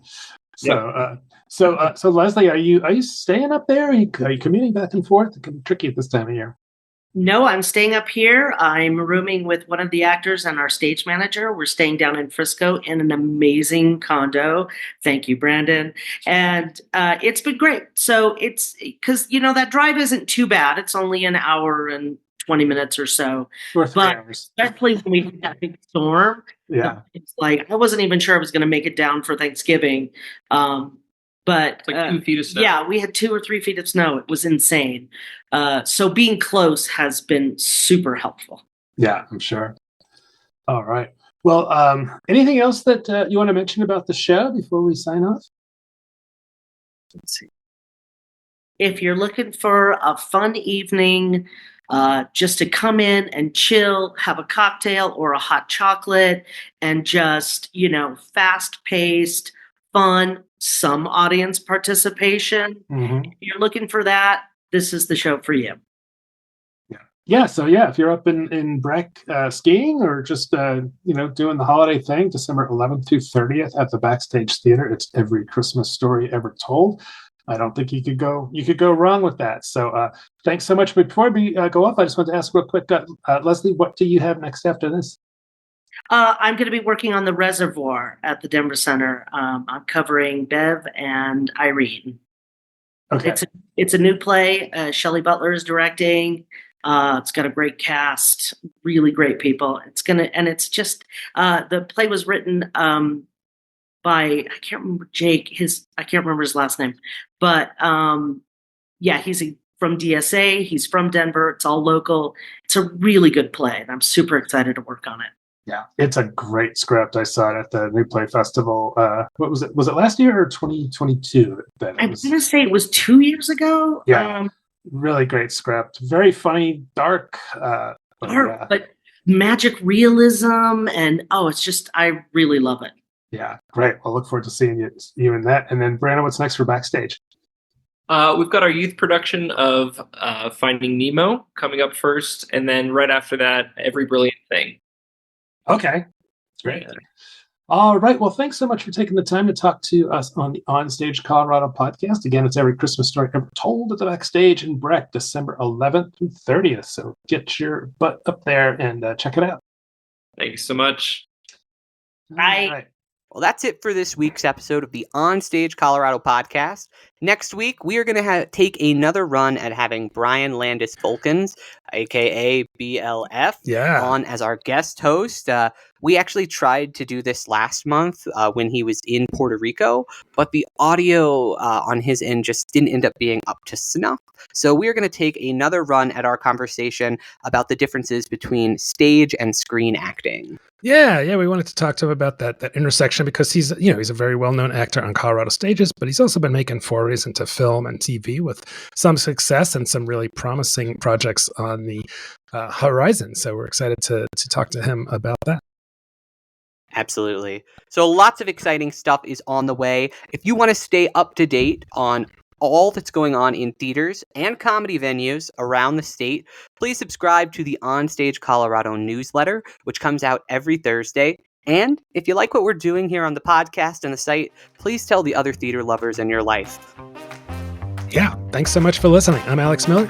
Yeah. So Leslie, are you staying up there? Are you commuting back and forth? It can be tricky at this time of year. No, I'm staying up here. I'm rooming with one of the actors and our stage manager. We're staying down in Frisco in an amazing condo. Thank you, Branden. And it's been great. So it's because, that drive isn't too bad. It's only an hour and 20 minutes or so. Or 3 hours. Especially when we had that big storm. Yeah. It's like, I wasn't even sure I was going to make it down for Thanksgiving. But it's like 2 feet of snow. Yeah, we had 2 or 3 feet of snow. It was insane. So being close has been super helpful. Yeah, I'm sure. All right. Well, anything else that you want to mention about the show before we sign off? Let's see. If you're looking for a fun evening, just to come in and chill, have a cocktail or a hot chocolate, and just, fast-paced, fun, some audience participation. Mm-hmm. If you're looking for that, this is the show for you. Yeah. So if you're up in Breck skiing or just doing the holiday thing, December 11th through 30th at the Backstage Theatre, it's every Christmas story ever told. I don't think you could go wrong with that. So thanks so much. But before we go off, I just want to ask real quick, Leslie, what do you have next after this? I'm going to be working on The Reservoir at the Denver Center. I'm covering Bev and Irene. Okay. It's a new play. Shelley Butler is directing. It's got a great cast, really great people. It's just the play was written by, I can't remember Jake. I can't remember his last name, but he's from DSA. He's from Denver. It's all local. It's a really good play, and I'm super excited to work on it. Yeah, it's a great script. I saw it at the New Play Festival. What was it? Was it last year or 2022? I'm going to say it was 2 years ago. Yeah, really great script. Very funny, dark. But magic realism. And, I really love it. Yeah, great. Well, look forward to seeing you in that. And then, Branden, what's next for Backstage? We've got our youth production of Finding Nemo coming up first. And then right after that, Every Brilliant Thing. Okay, great. All right. Well, thanks so much for taking the time to talk to us on the OnStage Colorado podcast. Again, it's every Christmas story ever told at the Backstage in Breck, December 11th through 30th. So get your butt up there and check it out. Thanks so much. Bye. All right. Well, that's it for this week's episode of the OnStage Colorado podcast. Next week, we are going to take another run at having Brian Landis Volkins, a.k.a. BLF, on as our guest host. We actually tried to do this last month when he was in Puerto Rico, but the audio on his end just didn't end up being up to snuff. So we are going to take another run at our conversation about the differences between stage and screen acting. Yeah, we wanted to talk to him about that intersection because he's a very well-known actor on Colorado stages, but he's also been making forays into film and TV with some success and some really promising projects on the horizon. So we're excited to talk to him about that. Absolutely. So lots of exciting stuff is on the way. If you want to stay up to date on all that's going on in theaters and comedy venues around the state, please subscribe to the OnStage Colorado newsletter, which comes out every Thursday. And if you like what we're doing here on the podcast and the site, please tell the other theater lovers in your life. Yeah, thanks so much for listening. I'm Alex Miller.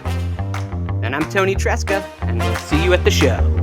And I'm Toni Tresca, and we'll see you at the show.